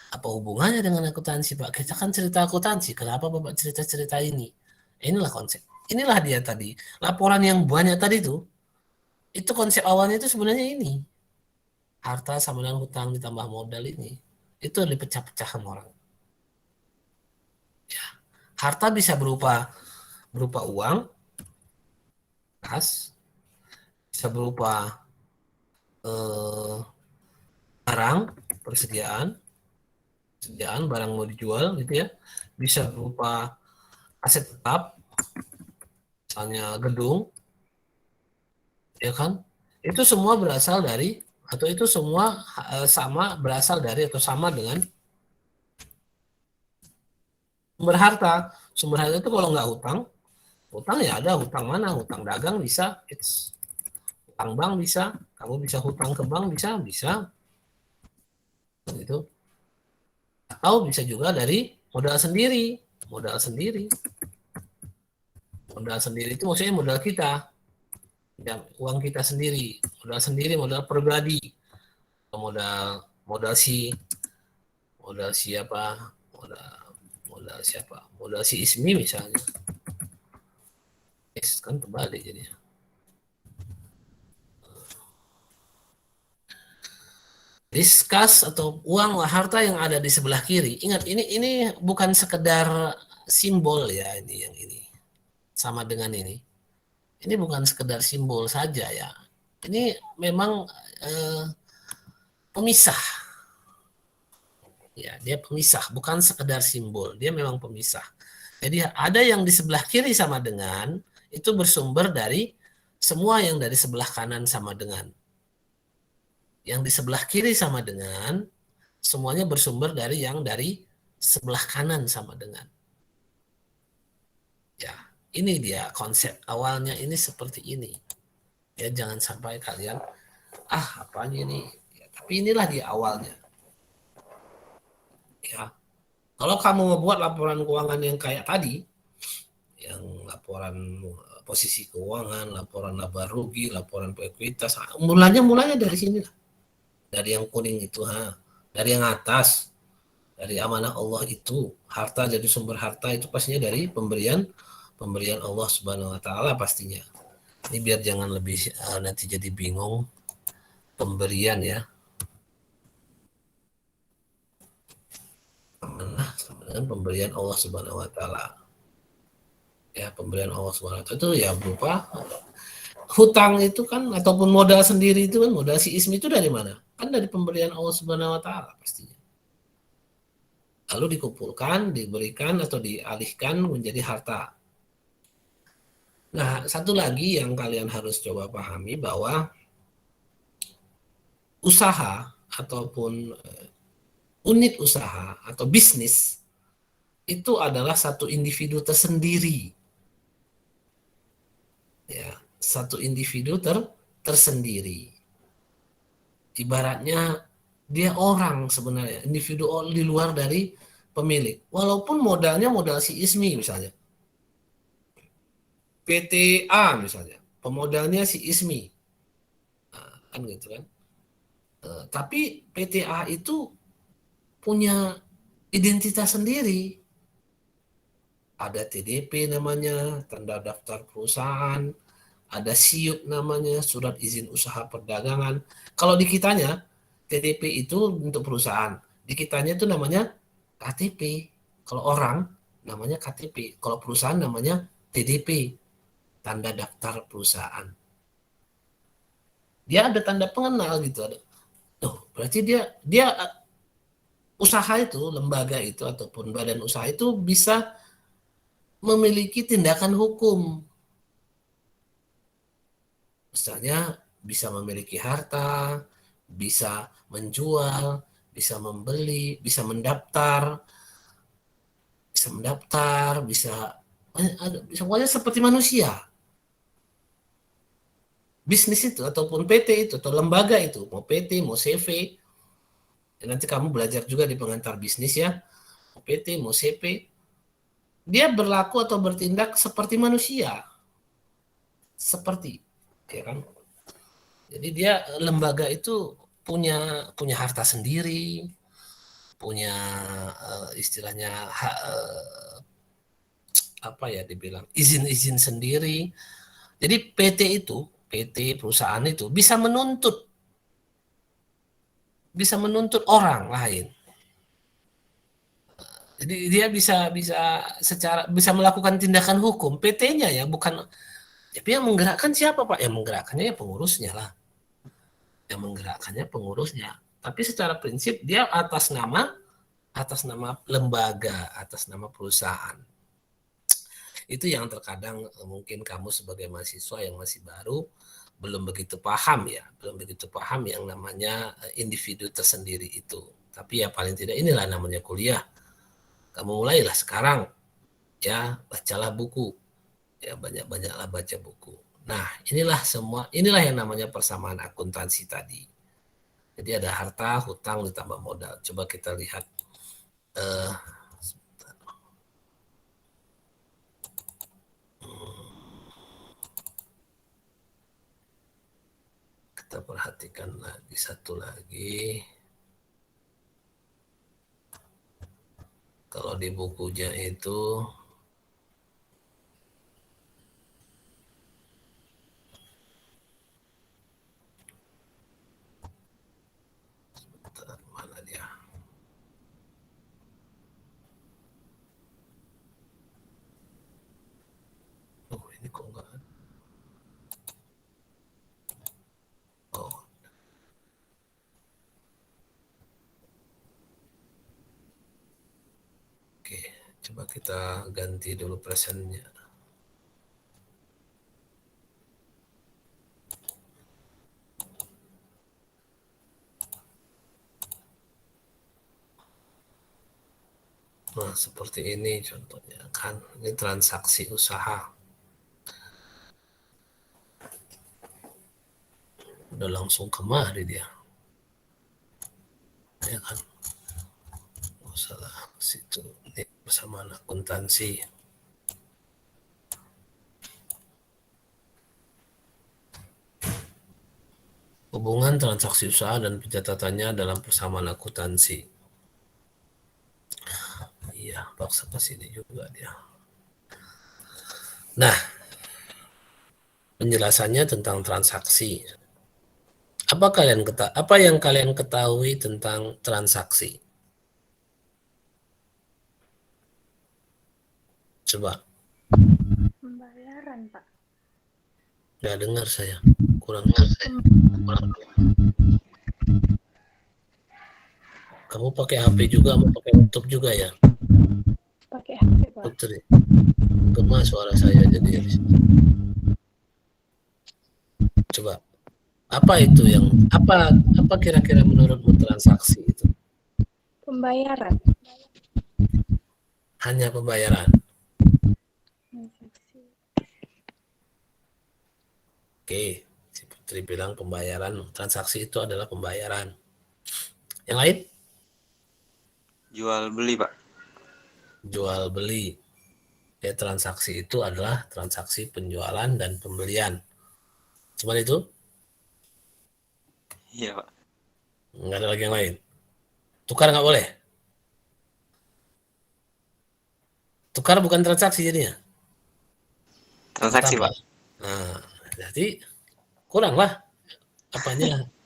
Apa hubungannya dengan akuntansi, Pak? Kita kan cerita akuntansi, kenapa Bapak cerita-cerita ini? Inilah konsep. Inilah dia tadi. Laporan yang banyak tadi itu konsep awalnya itu sebenarnya ini. Harta sama dengan hutang ditambah modal ini. Itu dipecah-pecah sama orang. Ya. Harta bisa berupa uang, kas, bisa berupa barang, persediaan barang mau dijual gitu ya, bisa berupa aset tetap, misalnya gedung, ya kan, itu semua berasal dari Atau itu semua sama berasal dari atau sama dengan sumber harta. Sumber harta itu kalau nggak hutang ya ada hutang mana? Hutang dagang bisa, hutang bank bisa, kamu bisa hutang ke bank bisa, gitu. Atau bisa juga dari modal sendiri. Modal sendiri itu maksudnya modal kita, ya, uang kita sendiri, modal pribadi, modal siapa, modal si Ismi misalnya, kan kembali jadinya. Discuss atau uang harta yang ada di sebelah kiri. Ingat ini bukan sekedar simbol ya, ini sama dengan ini. Ini bukan sekedar simbol saja ya. Ini memang pemisah. Ya, dia pemisah, bukan sekedar simbol. Dia memang pemisah. Jadi ada yang di sebelah kiri sama dengan itu bersumber dari semua yang dari sebelah kanan sama dengan. Yang di sebelah kiri sama dengan semuanya bersumber dari yang dari sebelah kanan sama dengan. Ya, ini dia konsep awalnya ini seperti ini. Ya, jangan sampai kalian apanya ini. Ya, tapi inilah dia awalnya. Ya. Kalau kamu membuat laporan keuangan yang kayak tadi, yang laporan posisi keuangan, laporan laba rugi, laporan ekuitas, mulanya dari sini lah. Dari yang kuning itu, dari yang atas, dari amanah Allah itu, harta jadi sumber harta itu pastinya dari pemberian Allah Subhanahu wa taala pastinya. Ini biar jangan lebih nanti jadi bingung pemberian ya. Amanah dengan pemberian Allah Subhanahu wa taala. Ya, pemberian Allah Subhanahu wa taala itu ya berupa hutang itu kan ataupun modal sendiri itu kan, modal si Ismi itu dari mana? Kan dari pemberian Allah Subhanahu wa taala pastinya. Lalu dikumpulkan, diberikan atau dialihkan menjadi harta. Nah, satu lagi yang kalian harus coba pahami bahwa usaha ataupun unit usaha atau bisnis itu adalah satu individu tersendiri. Ya, satu individu tersendiri. Ibaratnya dia orang sebenarnya, individu di luar dari pemilik. Walaupun modalnya modal si Ismi misalnya. PTA misalnya, pemodalnya si Ismi. Nah, kan gitu kan. Tapi PTA itu punya identitas sendiri. Ada TDP namanya, tanda daftar perusahaan, ada SIUP namanya, surat izin usaha perdagangan. Kalau di kitanya, TDP itu untuk perusahaan. Di kitanya itu namanya KTP. Kalau orang, namanya KTP. Kalau perusahaan namanya TDP, tanda daftar perusahaan. Dia ada tanda pengenal gitu. Berarti dia usaha itu, lembaga itu ataupun badan usaha itu bisa memiliki tindakan hukum. Misalnya bisa memiliki harta, bisa menjual, bisa membeli, bisa mendaftar, bisa pokoknya seperti manusia. Bisnis itu ataupun PT itu atau lembaga itu, mau PT, mau CV, nanti kamu belajar juga di pengantar bisnis ya, mau PT, mau CV, dia berlaku atau bertindak seperti manusia, seperti, ya kan? Jadi dia lembaga itu punya harta sendiri, punya istilahnya dibilang izin-izin sendiri. Jadi PT perusahaan itu bisa menuntut orang lain. Jadi dia bisa melakukan tindakan hukum PT-nya ya, bukan. Tapi yang menggerakkan siapa Pak? Yang menggerakkannya ya pengurusnya lah. Yang menggerakkannya pengurusnya. Tapi secara prinsip dia atas nama lembaga, atas nama perusahaan. Itu yang terkadang mungkin kamu sebagai mahasiswa yang masih baru belum begitu paham ya, belum begitu paham yang namanya individu tersendiri itu. Tapi ya paling tidak inilah namanya kuliah. Kamu mulailah sekarang, ya bacalah buku, ya banyak-banyaklah baca buku. Nah inilah yang namanya persamaan akuntansi tadi. Jadi ada harta, hutang ditambah modal. Coba kita lihat. Kita perhatikan lagi satu lagi. Kalau di bukunya itu mana dia? Oh, ini kok enggak ada. Oh. Oke, coba kita ganti dulu presentnya. Nah, seperti ini contohnya kan. Ini transaksi usaha. Udah langsung kemari dia. Ya kan? Oh, salah situ. Ini persamaan akuntansi. Hubungan transaksi usaha dan pencatatannya dalam persamaan akuntansi. Iya, paksa ke sini juga dia. Nah, penjelasannya tentang transaksi. Apa yang kalian ketahui tentang transaksi? Coba. Pembayaran, Pak. Nggak dengar saya. Kurang. Kamu pakai HP juga, mau pakai laptop juga ya? Pakai HP, Pak. Putri. Gema suara saya jadi di sini. Coba. Apa kira-kira menurutmu transaksi itu? Pembayaran. Hanya pembayaran. Transaksi. Oke, si Putri bilang pembayaran. Transaksi itu adalah pembayaran. Yang lain? Jual beli, Pak. Jual beli. Ya, transaksi itu adalah transaksi penjualan dan pembelian. Cuma itu? Iya, Pak. Nggak ada lagi yang lain. Tukar nggak boleh? Tukar bukan transaksi jadinya? Transaksi, Tambah. Pak. Nah, jadi kuranglah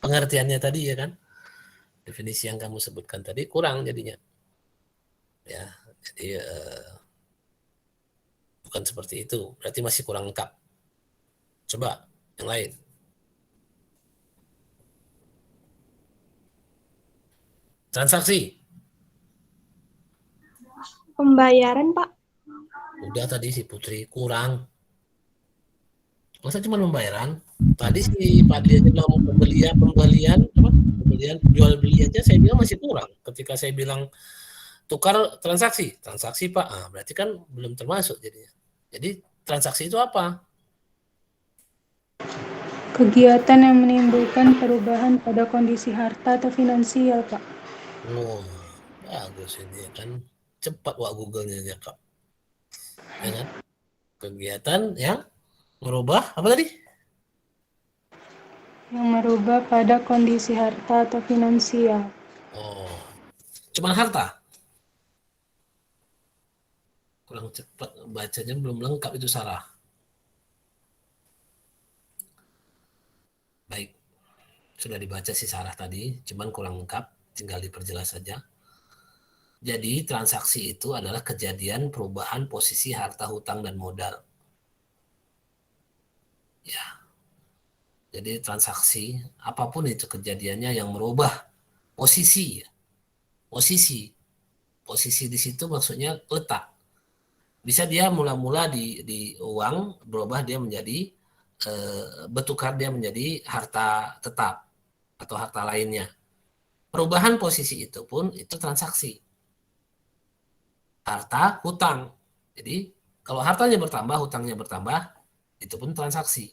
pengertiannya tadi ya kan? Definisi yang kamu sebutkan tadi kurang jadinya. Ya, jadi bukan seperti itu. Berarti masih kurang lengkap. Coba yang lain. Transaksi. Pembayaran, Pak. Udah tadi si Putri kurang. Masa cuma pembayaran? Tadi si Padli aja bilang pembelian, jual beli aja saya bilang masih kurang. Ketika saya bilang tukar transaksi Pak, berarti kan belum termasuk jadinya. Jadi transaksi itu apa? Kegiatan yang menimbulkan perubahan pada kondisi harta atau finansial, Pak. Oh, bagus ini kan cepat Google-nya ya Kak. Ya kan? Kegiatan yang merubah apa tadi? Yang merubah pada kondisi harta atau finansial. Oh, cuma harta. Kurang cepat bacanya, belum lengkap itu salah. Baik, sudah dibaca sih Sarah tadi, cuman kurang lengkap, tinggal diperjelas saja. Jadi transaksi itu adalah kejadian perubahan posisi harta, hutang, dan modal. Ya, jadi transaksi apapun itu kejadiannya yang merubah posisi, posisi di situ maksudnya letak. Bisa dia mula-mula di uang berubah dia menjadi bertukar dia menjadi harta tetap atau harta lainnya. Perubahan posisi itu pun itu transaksi. Harta hutang. Jadi kalau hartanya bertambah, hutangnya bertambah, itu pun transaksi.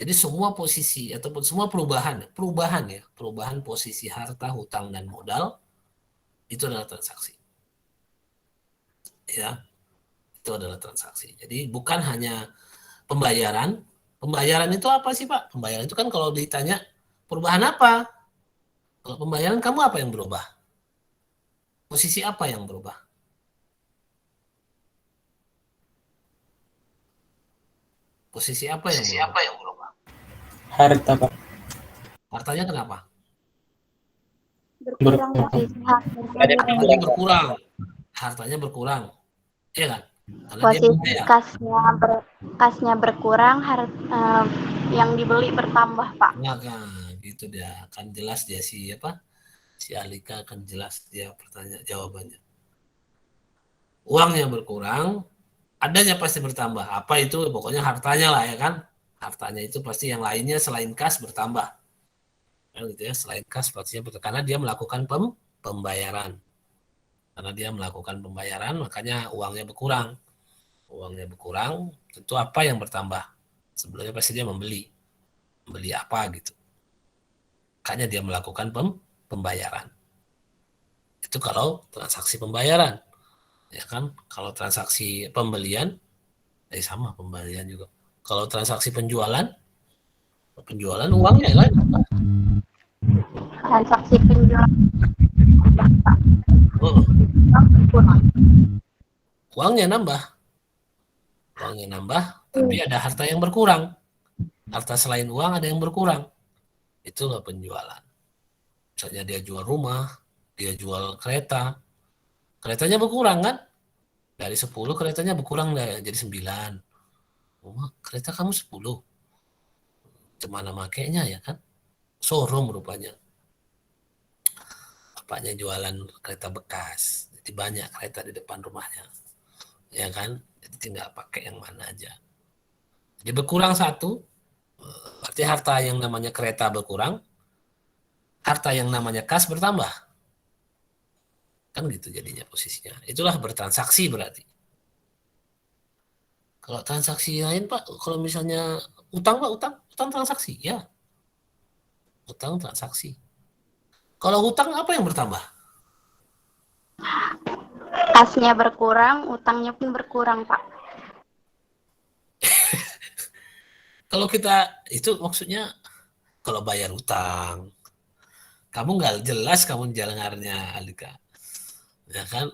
Jadi semua posisi ataupun semua perubahan posisi harta, hutang dan modal itu adalah transaksi. Ya, itu adalah transaksi. Jadi bukan hanya pembayaran. Pembayaran itu apa sih, Pak? Pembayaran itu kan kalau ditanya perubahan apa? Kalau pembayaran kamu apa yang berubah? Posisi apa yang berubah? Posisi apa yang berubah? Harta, Pak. Hartanya kenapa? Berkurang Pak. Hartanya berkurang. Hartanya berkurang. Iya kan? Karena dia Posisi membayar. kasnya berkurang, yang dibeli bertambah, Pak. Nah, kan gitu dia. Akan jelas dia si Alika akan jelas dia jawabannya. Uangnya berkurang, adanya pasti bertambah. Apa itu? Pokoknya hartanya lah ya kan. Hartanya itu pasti yang lainnya selain kas bertambah. Kan gitu ya, selain kas pastinya bertambah. Karena dia melakukan pembayaran. Karena dia melakukan pembayaran, makanya uangnya berkurang. Uangnya berkurang, tentu apa yang bertambah? Sebelumnya pasti dia membeli. Membeli apa gitu. Makanya dia melakukan pembayaran. Itu kalau transaksi pembayaran. Ya kan? Kalau transaksi pembelian, sama pembelian juga. Kalau transaksi penjualan uangnya lain. Transaksi penjualan Oh, berkurang. uangnya nambah, tapi ada harta yang berkurang. Harta selain uang ada yang berkurang. Itulah penjualan. Misalnya dia jual rumah, dia jual kereta. Keretanya berkurang kan? Dari 10 keretanya berkurang jadi 9. Oh, kereta kamu 10. Cemana makainya ya kan? Showroom rupanya. Bapaknya jualan kereta bekas. Jadi banyak kereta di depan rumahnya. Ya kan? Jadi tinggal pakai yang mana aja. Jadi berkurang satu, berarti harta yang namanya kereta berkurang, harta yang namanya kas bertambah. Kan gitu jadinya posisinya. Itulah bertransaksi berarti. Kalau transaksi lain Pak, kalau misalnya utang Pak, utang transaksi ya. Utang transaksi. Kalau hutang apa yang bertambah? Kasnya berkurang, utangnya pun berkurang, Pak. Kalau kita itu maksudnya kalau bayar utang, kamu nggak jelas kamu jalannya Alika, ya kan?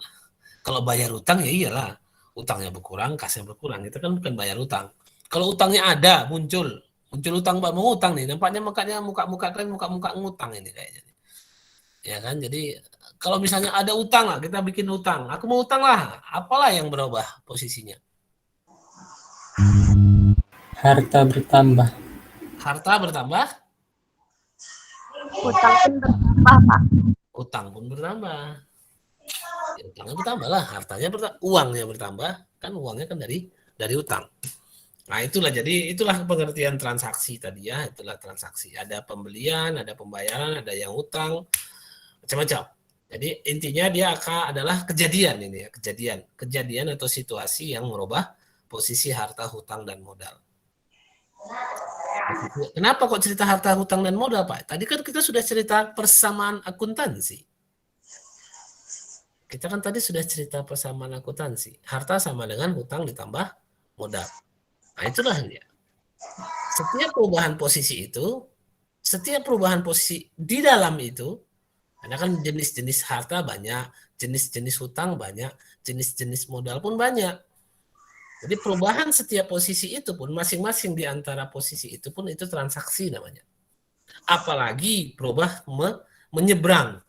Kalau bayar utang ya iyalah, utangnya berkurang, kasnya berkurang, itu kan bukan bayar utang. Kalau utangnya ada muncul utang Pak, mau utang nih, nampaknya muka-muka kalian muka-muka ngutang ini kayaknya, ya kan? Jadi kalau misalnya ada utang lah, kita bikin utang, aku mau utang lah, apalah yang berubah posisinya? Harta bertambah. Harta bertambah, Utang pun bertambah, Pak. utang pun bertambah. Ya, utangnya bertambah lah, hartanya bertambah, uangnya bertambah, kan uangnya kan dari utang. Nah itulah pengertian transaksi tadi ya, itulah transaksi. Ada pembelian, ada pembayaran, ada yang utang, macam-macam. Jadi intinya dia adalah kejadian ini ya, kejadian atau situasi yang merubah posisi harta, hutang dan modal. Kenapa kok cerita harta, hutang dan modal Pak? Tadi kan kita sudah cerita persamaan akuntansi. Kita kan tadi sudah cerita persamaan akuntansi. Harta sama dengan hutang ditambah modal. Nah itulah dia. Setiap perubahan posisi di dalam itu, karena kan jenis-jenis harta banyak, jenis-jenis hutang banyak, jenis-jenis modal pun banyak. Jadi perubahan setiap posisi itu pun, masing-masing di antara posisi itu pun itu transaksi namanya. Apalagi berubah menyeberang.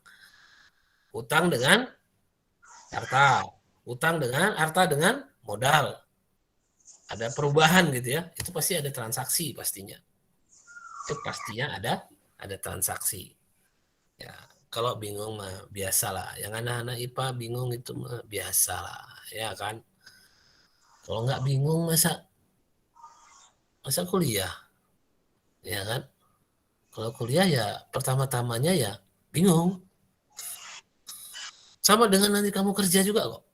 Hutang dengan harta, harta dengan modal. Ada perubahan gitu ya, itu pasti ada transaksi pastinya. Itu pastinya ada transaksi. Ya, kalau bingung mah biasalah. Yang anak-anak IPA bingung itu mah biasalah, ya kan? Kalau nggak bingung masa masa kuliah, ya kan? Kalau kuliah ya pertama-tamanya ya bingung. Sama dengan nanti kamu kerja juga kok.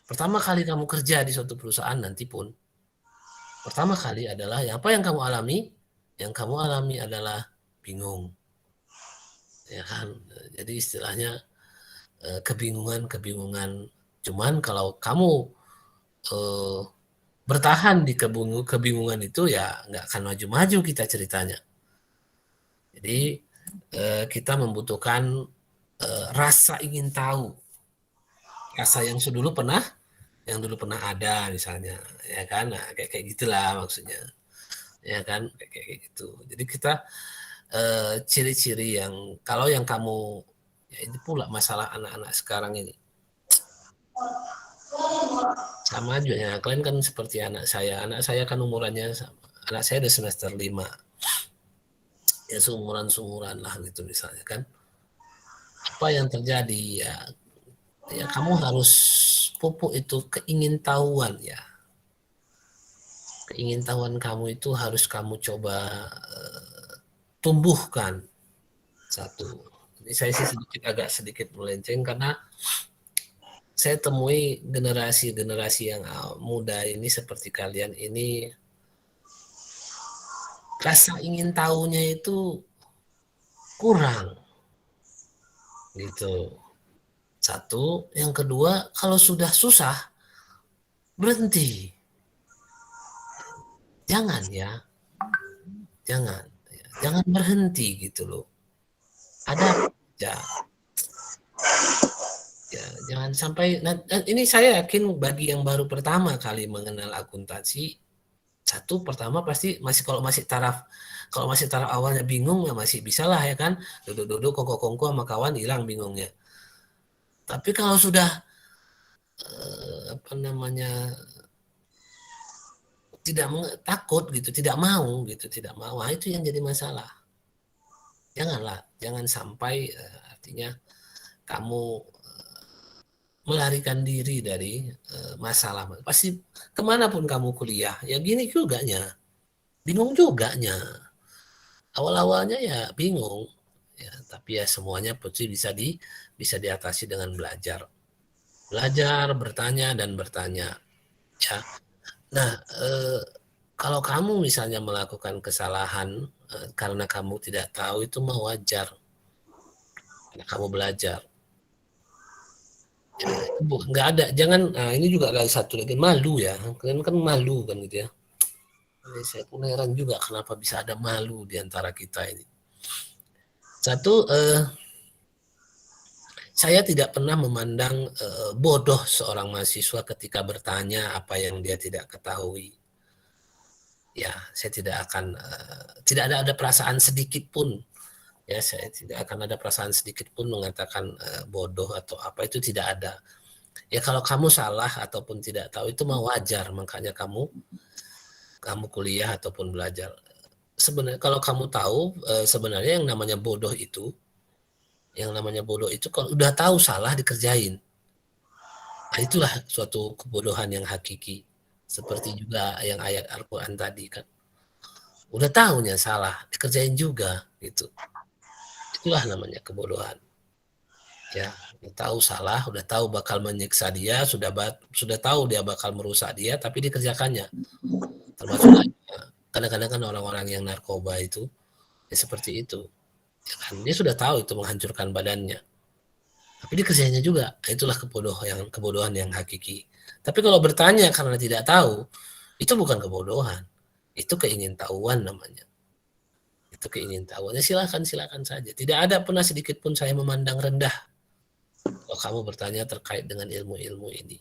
Pertama kali kamu kerja di suatu perusahaan nanti pun, pertama kali adalah apa yang kamu alami? Yang kamu alami adalah bingung, ya kan? Jadi istilahnya kebingungan. Cuman kalau kamu bertahan di kebingungan itu ya nggak akan maju-maju kita ceritanya. Jadi kita membutuhkan rasa ingin tahu, rasa yang dulu pernah ada misalnya, ya kan? Nah, kayak gitulah maksudnya, ya kan? Kayak gitu. Jadi kita ciri-ciri yang kalau yang kamu ya ini pula masalah anak-anak sekarang ini sama aja ya. Kalian kan seperti anak saya kan umurannya sama. Anak saya udah semester 5. Ya seumuran lah gitu misalnya kan. Apa yang terjadi ya kamu harus pupuk itu keingintahuan ya. Keingintahuan kamu itu harus kamu coba tumbuhkan. Satu. Ini saya sih agak sedikit melenceng karena saya temui generasi yang muda ini seperti kalian ini rasa ingin tahunya itu kurang gitu. Satu, yang kedua kalau sudah susah berhenti. Jangan berhenti gitu loh. Ada ya jangan sampai ini saya yakin bagi yang baru pertama kali mengenal akuntansi, satu pertama pasti kalau masih taraf awalnya bingung ya masih bisa lah ya kan, duduk kongko sama kawan hilang bingungnya. Tapi kalau sudah takut gitu, tidak mau, itu yang jadi masalah. Jangan sampai artinya kamu melarikan diri dari masalah. Pasti kemanapun kamu kuliah, ya gini juganya, bingung juganya. Awal-awalnya ya bingung, ya, tapi ya semuanya pasti bisa diatasi dengan belajar, bertanya dan bertanya. Ya, nah kalau kamu misalnya melakukan kesalahan karena kamu tidak tahu itu mah wajar, karena kamu belajar. Nggak ada, jangan ini juga ada satu lagi malu ya, kalian kan malu kan gitu ya. Saya pun heran juga kenapa bisa ada malu di antara kita ini. Satu, saya tidak pernah memandang bodoh seorang mahasiswa ketika bertanya apa yang dia tidak ketahui. Ya, saya tidak ada perasaan sedikit pun. Ya, saya tidak akan ada perasaan sedikit pun mengatakan bodoh atau apa, itu tidak ada. Ya kalau kamu salah ataupun tidak tahu itu mah wajar, makanya kamu kuliah ataupun belajar. Sebenarnya kalau kamu tahu sebenarnya yang namanya bodoh itu kalau udah tahu salah dikerjain. Nah, itulah suatu kebodohan yang hakiki. Seperti juga yang ayat Al-Qur'an tadi kan. Udah tahunya salah, dikerjain juga gitu. Itulah namanya kebodohan. Ya, udah tahu salah, udah tahu bakal menyiksa dia, sudah tahu dia bakal merusak dia, tapi dikerjakannya. Termasuk kadang-kadang kan orang-orang yang narkoba itu ya seperti itu. Ya kan, dia sudah tahu itu menghancurkan badannya, tapi dikerjainnya juga. Itulah kebodohan yang hakiki. Tapi kalau bertanya karena tidak tahu, itu bukan kebodohan, itu keingintahuan namanya. Itu keingintahuannya, silakan saja. Tidak ada pernah sedikit pun saya memandang rendah kalau kamu bertanya terkait dengan ilmu-ilmu ini.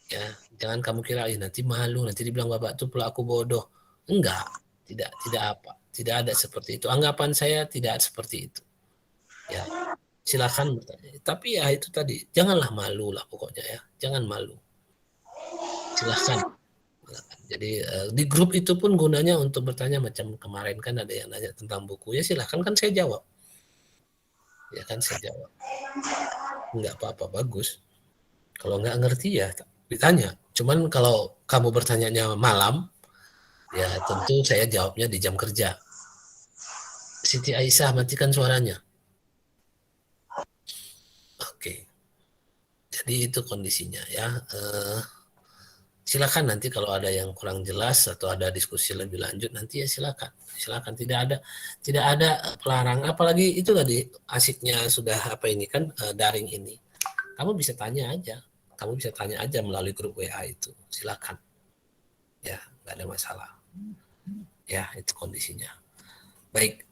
Ya, jangan kamu kira nanti malu, nanti dibilang bapak itu pelaku bodoh. Enggak, tidak apa. Tidak ada seperti itu. Anggapan saya tidak seperti itu. Ya, silakan bertanya. Tapi ya itu tadi, janganlah malu lah pokoknya ya. Jangan malu. Silakan. Jadi di grup itu pun gunanya untuk bertanya, macam kemarin kan ada yang nanya tentang buku, ya silahkan kan saya jawab. Ya kan saya jawab. Enggak apa-apa, bagus. Kalau nggak ngerti ya ditanya. Cuman kalau kamu bertanyanya malam, Ya, tentu saya jawabnya di jam kerja. Siti Aisyah, matikan suaranya. Oke. Jadi itu kondisinya ya. Silakan nanti kalau ada yang kurang jelas atau ada diskusi lebih lanjut nanti ya silakan. Silakan, tidak ada pelarang, apalagi itu tadi asiknya sudah apa ini kan daring ini. Kamu bisa tanya aja. Kamu bisa tanya aja melalui grup WA itu. Silakan. Ya, nggak ada masalah. Ya, itu kondisinya. Baik.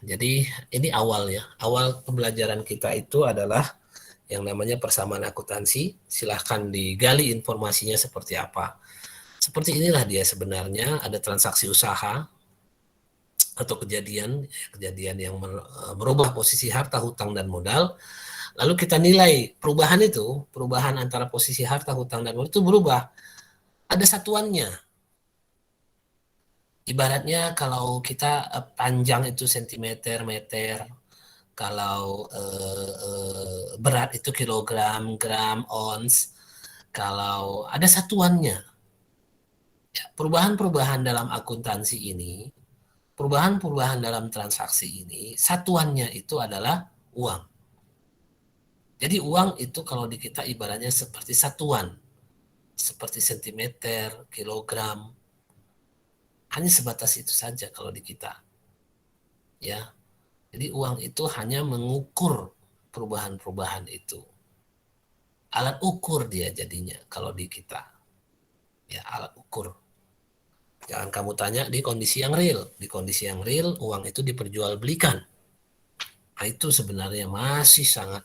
Jadi ini awal ya. Awal pembelajaran kita itu adalah yang namanya persamaan akuntansi. Silahkan digali informasinya seperti apa. Seperti inilah dia sebenarnya, ada transaksi usaha atau kejadian yang merubah posisi harta, hutang, dan modal. Lalu kita nilai perubahan antara posisi harta, hutang, dan modal itu berubah. Ada satuannya. Ibaratnya kalau kita panjang itu sentimeter, meter, kalau berat itu kilogram, gram, ons, kalau ada satuannya. Ya, perubahan-perubahan dalam akuntansi ini, perubahan-perubahan dalam transaksi ini, satuannya itu adalah uang. Jadi uang itu kalau di kita ibaratnya seperti satuan, seperti sentimeter, kilogram, hanya sebatas itu saja kalau di kita. Ya, jadi uang itu hanya mengukur perubahan-perubahan itu. Alat ukur dia jadinya kalau di kita. Ya, alat ukur. Jangan kamu tanya di kondisi yang real. Di kondisi yang real, uang itu diperjualbelikan. Nah, itu sebenarnya masih sangat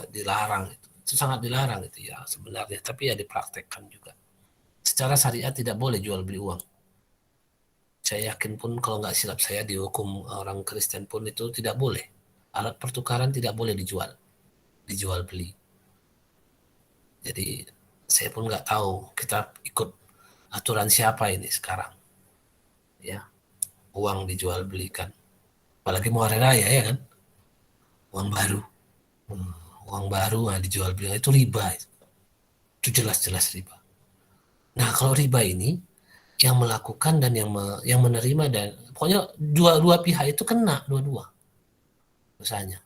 dilarang. Itu sangat dilarang itu ya sebenarnya. Tapi ya dipraktekkan juga. Secara syariat tidak boleh jual beli uang. Saya yakin pun kalau nggak silap saya dihukum orang Kristen pun itu tidak boleh. Alat pertukaran tidak boleh dijual beli. Jadi saya pun nggak tahu kita ikut aturan siapa ini sekarang. Ya, uang dijual belikan. Apalagi mau hari raya ya kan, uang baru, dijual belikan itu riba. Itu jelas-jelas riba. Nah kalau riba ini yang melakukan dan yang menerima dan pokoknya dua pihak itu kena dua-dua dosanya.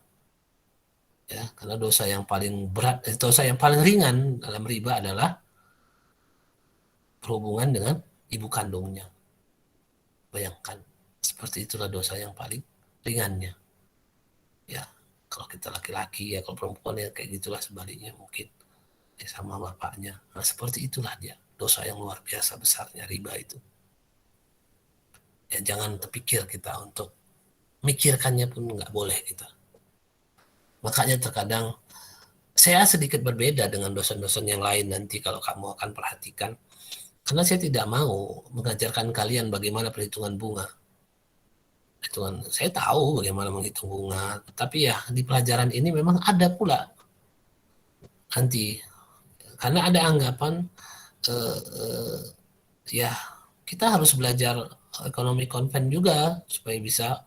Ya, karena dosa yang paling berat, dosa yang paling ringan dalam riba adalah berhubungan dengan ibu kandungnya. Bayangkan, seperti itulah dosa yang paling ringannya. Ya, kalau kita laki-laki ya, kalau perempuan ya kayak gitulah sebaliknya mungkin ya, sama bapaknya. Nah seperti itulah dia. Dosa yang luar biasa besarnya riba itu. Ya jangan terpikir kita untuk mikirkannya pun nggak boleh kita. Makanya terkadang saya sedikit berbeda dengan dosen-dosen yang lain nanti kalau kamu akan perhatikan. Karena saya tidak mau mengajarkan kalian bagaimana perhitungan bunga. Saya tahu bagaimana menghitung bunga, tapi ya di pelajaran ini memang ada pula nanti. Karena ada anggapan ya kita harus belajar ekonomi konven juga supaya bisa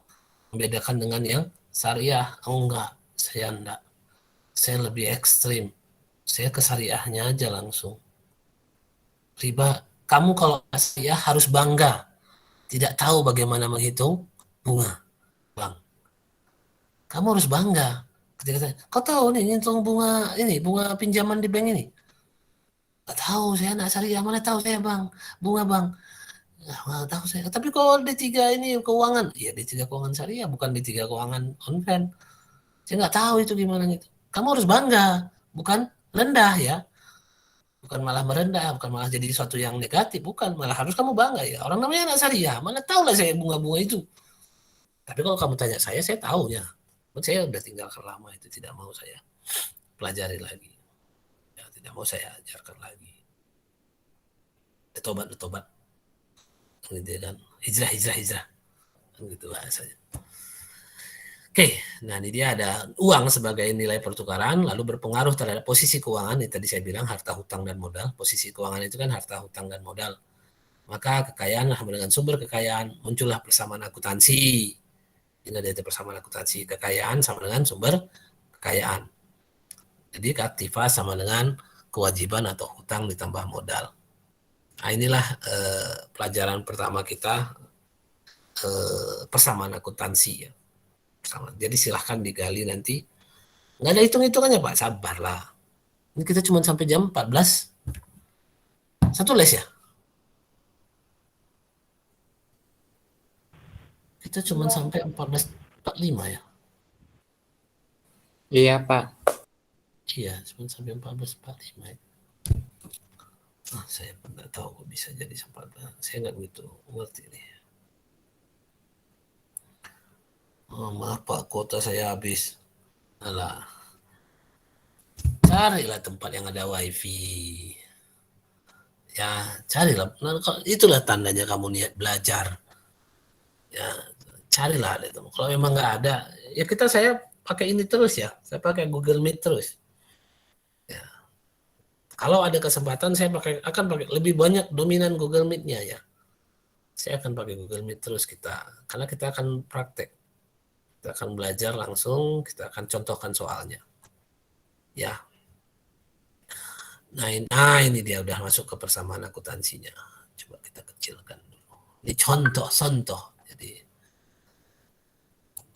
membedakan dengan yang syariah. Oh enggak, saya enggak. Saya lebih ekstrim. Saya ke syariahnya aja langsung. Riba, kamu kalau syariah harus bangga. Tidak tahu bagaimana menghitung bunga, Bang. Kamu harus bangga. Ketika saya, kau tahu nih ngitung bunga ini, bunga pinjaman di bank ini? Gak tahu, saya anak syariah, mana tahu saya bang, bunga bang. Nggak tahu saya. Tapi kalau D3 ini keuangan, ya D3 keuangan syariah, bukan D3 keuangan konven. Saya nggak tahu itu gimana gitu. Kamu harus bangga, bukan rendah ya. Bukan malah merendah, bukan malah jadi sesuatu yang negatif, bukan. Malah harus kamu bangga ya. Orang namanya anak syariah, mana tahu lah saya bunga-bunga itu. Tapi kalau kamu tanya saya tahu ya. Saya udah tinggalkan lama itu, tidak mau saya pelajari lagi. Ya, tidak mau saya ajarkan lagi. Tobat. Gitu kan. Hijrah. Gitu bahasanya. Oke, nah ini dia ada uang sebagai nilai pertukaran, lalu berpengaruh terhadap posisi keuangan. Ini tadi saya bilang harta, hutang, dan modal. Posisi keuangan itu kan harta, hutang, dan modal. Maka kekayaan sama dengan sumber kekayaan, muncullah persamaan akuntansi. Ini ada persamaan akuntansi, kekayaan sama dengan sumber kekayaan. Jadi aktiva sama dengan kewajiban atau hutang ditambah modal. Nah, inilah pelajaran pertama kita, persamaan akuntansi ya. Jadi silahkan digali nanti. Nggak ada hitung-hitungannya Pak, sabarlah. Ini kita cuma sampai jam 14. Satu les ya? Kita cuma sampai 14.45 ya? Iya, Pak. Iya, cuma sampai 14.45 ya. Saya nggak tahu kok bisa jadi sempat. Saya nggak gitu ngerti nih. Oh, maaf Pak, kuota saya habis. Alah. Carilah tempat yang ada wifi. Ya, carilah. Nah, itulah tandanya kamu niat belajar. Ya, carilah ada itu. Kalau memang nggak ada, ya saya pakai ini terus ya. Saya pakai Google Meet terus. Ya. Kalau ada kesempatan saya akan pakai lebih banyak dominan Google Meet-nya ya. Saya akan pakai Google Meet terus karena kita akan praktek. Kita akan belajar langsung, kita akan contohkan soalnya. Ya. Nah, ini dia udah masuk ke persamaan akuntansinya. Coba kita kecilkan dulu. Ini contoh. Jadi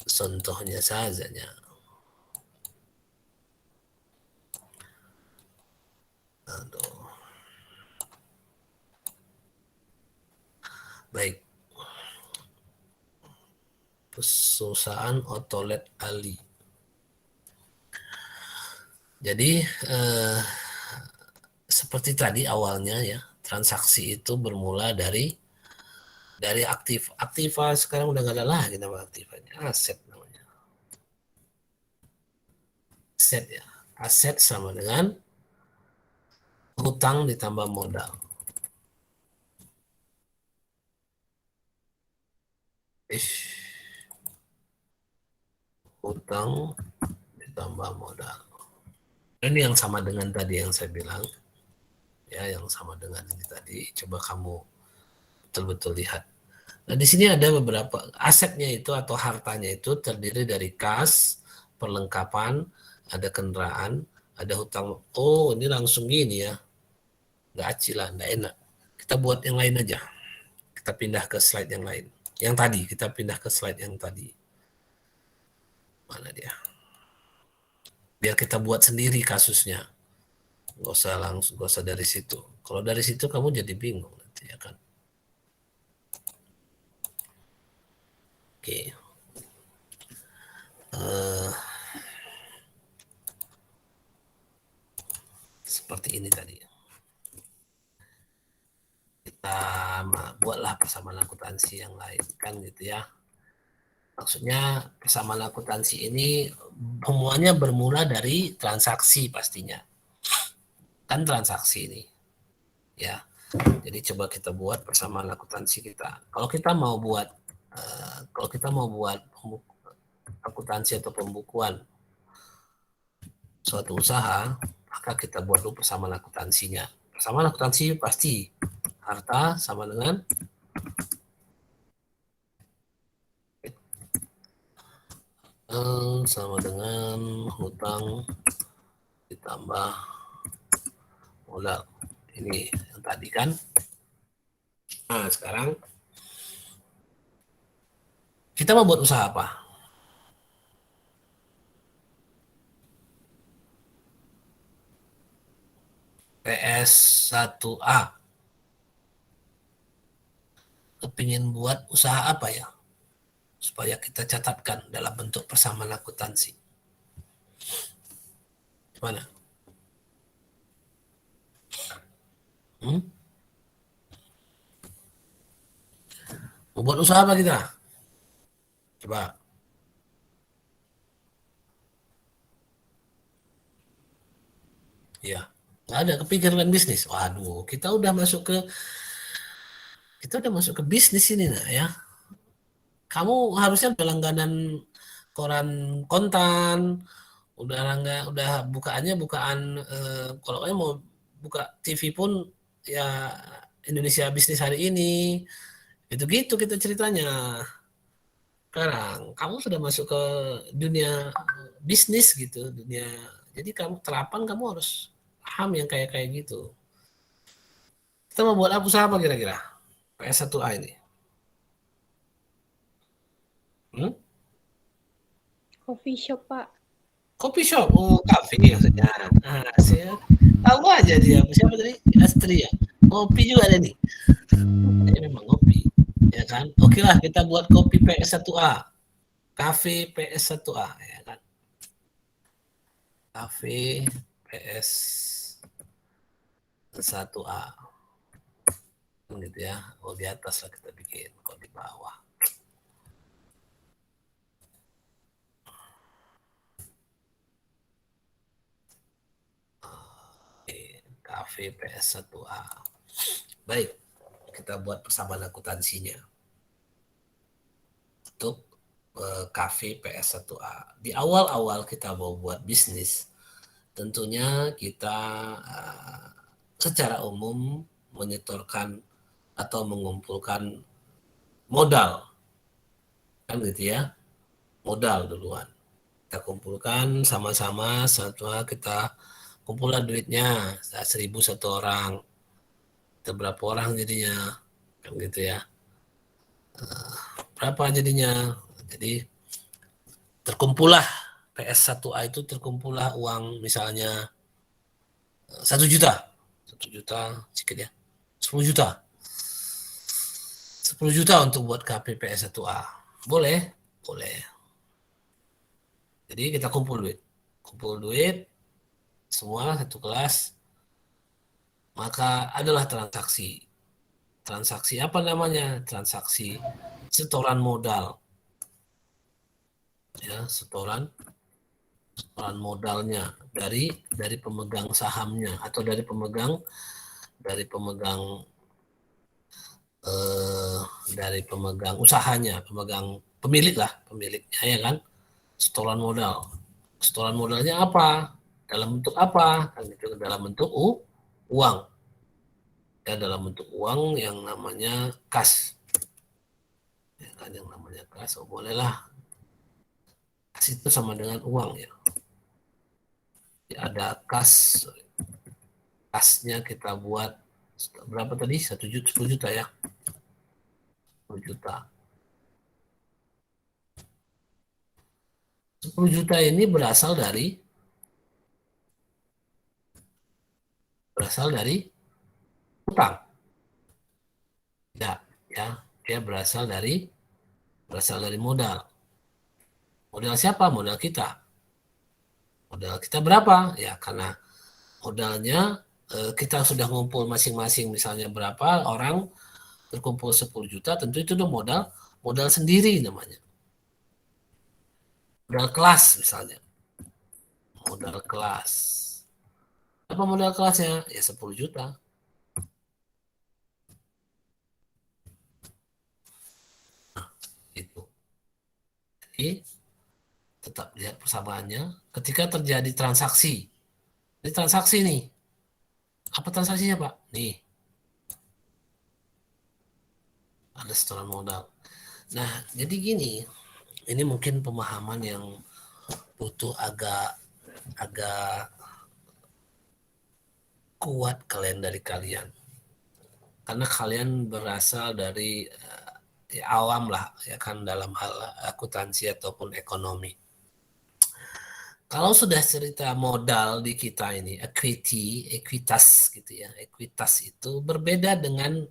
contohnya saja. Aduh. Baik. Perusahaan Otolet Ali. Jadi seperti tadi awalnya ya, transaksi itu bermula dari aktiva. Sekarang udah nggak ada lagi nama aktivanya, aset namanya. Aset ya, aset sama dengan hutang ditambah modal. Hutang ditambah modal. Ini yang sama dengan tadi yang saya bilang. Ya, yang sama dengan ini tadi. Coba kamu betul-betul lihat. Nah, di sini ada beberapa asetnya itu atau hartanya itu terdiri dari kas, perlengkapan, ada kendaraan, ada hutang. Oh, ini langsung gini ya. Nggak acilan, nggak enak. Kita buat yang lain aja. Kita pindah ke slide yang lain. Yang tadi, kita pindah ke slide yang tadi. Mana dia? Biar kita buat sendiri kasusnya. Nggak usah dari situ. Kalau dari situ kamu jadi bingung nanti ya kan. Oke. Seperti ini tadi. Kita buatlah persamaan akuntansi yang lain kan gitu ya. Maksudnya persamaan akuntansi ini semuanya bermula dari transaksi pastinya. Kan transaksi ini. Ya. Jadi coba kita buat persamaan akuntansi kita. Kalau kita mau buat akuntansi atau pembukuan suatu usaha, maka kita buat dulu persamaan akuntansinya. Persamaan akuntansi pasti harta sama dengan hutang ditambah modal. Ini yang tadi kan. Nah, sekarang kita mau buat usaha apa? PS1A. Kepingin buat usaha apa ya? Supaya kita catatkan dalam bentuk persamaan akuntansi. Gimana? Mau buat usaha apa kita? Coba. Ya, nggak ada kepikiran bisnis. Waduh, kita udah masuk ke bisnis ini nah ya. Kamu harusnya langganan koran kontan, udah bukaannya kalau kamu mau buka TV pun ya Indonesia Bisnis Hari Ini. Gitu-gitu kita ceritanya. Sekarang kamu sudah masuk ke dunia bisnis gitu, jadi kamu harus paham yang kayak gitu. Kita mau buat usaha apa kira-kira? PS1A ini. Coffee shop, Pak. Kopi shop, oh kafe maksudnya. Saya tahu aja dia. Siapa tadi? Astri ya. Kopi juga ada nih. Ini memang kopi, ya kan? Oke lah, kita buat kopi PS1A. Kafe PS1A, ya kan? Kafe PS1A. Gitu ya. Oh, di atas lah kita bikin, kok di bawah. Kafe PS1A. Baik, kita buat persamaan akuntansinya untuk kafe PS1A. Di awal-awal kita mau buat bisnis, tentunya kita secara umum menyetorkan atau mengumpulkan modal, kan gitu ya, modal duluan. Kita kumpulkan sama-sama, setelah kita kumpulkan duitnya, 1.000 satu orang, kita berapa orang jadinya, kan gitu ya, berapa jadinya, jadi terkumpullah PS1A itu terkumpullah uang misalnya 1 juta, 1 juta sedikit ya, 10 juta, 10 juta untuk buat KPPS1A, boleh, boleh. Jadi kita kumpul duit, semua satu kelas, maka adalah transaksi. Transaksi apa namanya? Transaksi setoran modal. Ya, setoran modalnya dari pemegang sahamnya atau dari pemegang usahanya, pemiliknya ya kan, setoran modal. Setoran modalnya apa? Dalam bentuk apa? Kan itu dalam bentuk uang. Ya, dalam bentuk uang yang namanya kas. Ya kan, yang namanya kas, oh bolehlah. Kas itu sama dengan uang ya. Ya, ada kas. Kasnya kita buat berapa tadi? 1 juta, 10 juta ya. 10 juta. 10 juta ini berasal dari utang. Tidak, ya. Dia berasal dari modal. Modal siapa? Modal kita. Modal kita berapa? Ya, karena modalnya kita sudah ngumpul masing-masing misalnya berapa orang terkumpul 10 juta, tentu itu udah modal sendiri namanya. Modal kelas misalnya. Modal kelas. Apa modal kelasnya? Ya 10 juta. Nah, itu. Jadi tetap lihat persamaannya ketika terjadi transaksi. Ini transaksi nih. Apa transaksinya, Pak? Nih. Ada setoran modal. Nah, jadi gini. Ini mungkin pemahaman yang butuh agak kuat dari kalian. Karena kalian berasal dari awam lah, ya kan, dalam hal akuntansi ataupun ekonomi. Kalau sudah cerita modal di kita ini, ekuitas gitu ya. Ekuitas itu berbeda dengan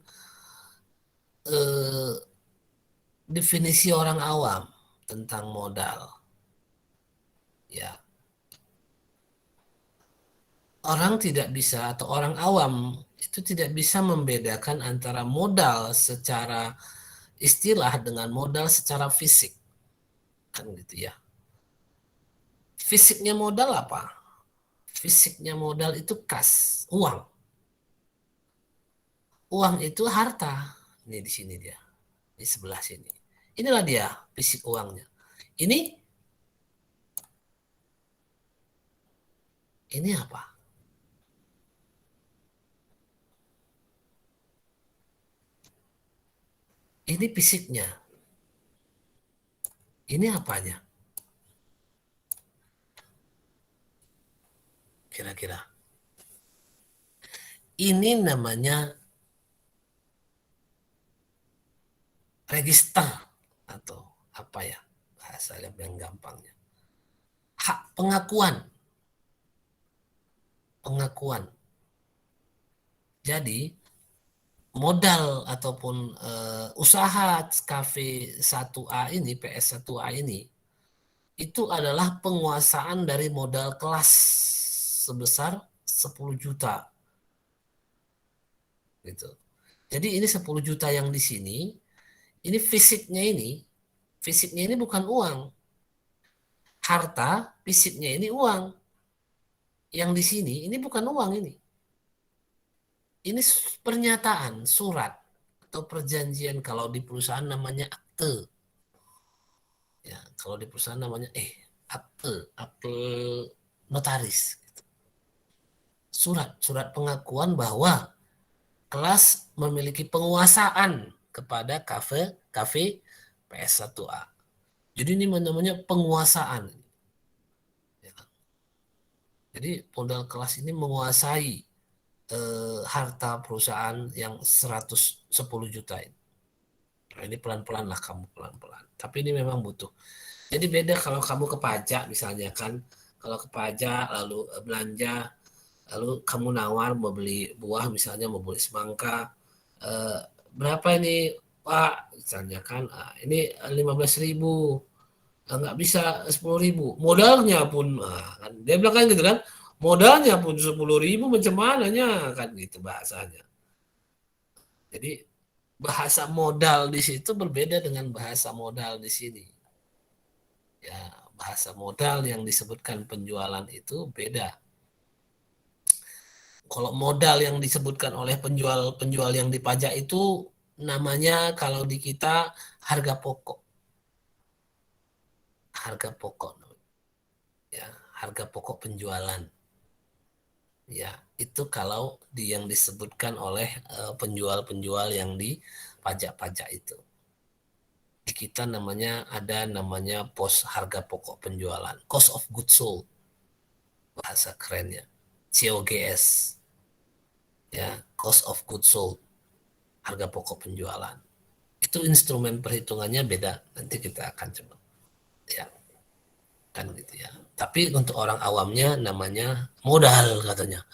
definisi orang awam tentang modal. Ya. Orang tidak bisa, atau orang awam itu tidak bisa membedakan antara modal secara istilah dengan modal secara fisik. Kan gitu ya. Fisiknya modal apa? Fisiknya modal itu kas, uang. Uang itu harta. Ini di sini dia. Di sebelah sini. Inilah dia fisik uangnya. Ini apa? Ini fisiknya. Ini apanya? Kira-kira. Ini namanya register atau apa ya bahasa yang gampangnya, hak pengakuan. Jadi modal ataupun usaha kafe 1A ini, PS 1A ini, itu adalah penguasaan dari modal kelas sebesar 10 juta. Gitu. Jadi ini 10 juta yang di sini, ini fisiknya ini bukan uang. Harta fisiknya ini uang. Yang di sini ini bukan uang ini. Ini pernyataan, surat atau perjanjian, kalau di perusahaan namanya akte. Ya, kalau di perusahaan namanya akte notaris. Surat pengakuan bahwa kelas memiliki penguasaan kepada kafe PS1A. Jadi ini namanya penguasaan. Ya. Jadi modal kelas ini menguasai harta perusahaan yang 110 juta ini. Nah, ini pelan-pelan lah, kamu pelan-pelan. Tapi ini memang butuh. Jadi beda kalau kamu ke pajak misalnya kan. Kalau ke pajak lalu belanja, lalu kamu nawar mau beli buah misalnya, mau beli semangka. Berapa ini Pak? Misalnya kan, ini 15.000. Nggak bisa 10.000. Modalnya pun, kan, dia bilang kan gitu kan. Modalnya pun 10.000 macam mananya kan gitu bahasanya. Jadi bahasa modal di situ berbeda dengan bahasa modal di sini. Ya, bahasa modal yang disebutkan penjualan itu beda. Kalau modal yang disebutkan oleh penjual yang dipajak itu namanya kalau di kita harga pokok. Harga pokok. Ya, harga pokok penjualan. Ya, itu kalau yang disebutkan oleh penjual-penjual yang di pajak-pajak itu. Di kita ada namanya pos harga pokok penjualan, cost of goods sold, bahasa kerennya, COGS. Ya, cost of goods sold, harga pokok penjualan. Itu instrumen perhitungannya beda. Nanti kita akan coba. Ya, kan gitu ya. Tapi untuk orang awamnya namanya modal katanya.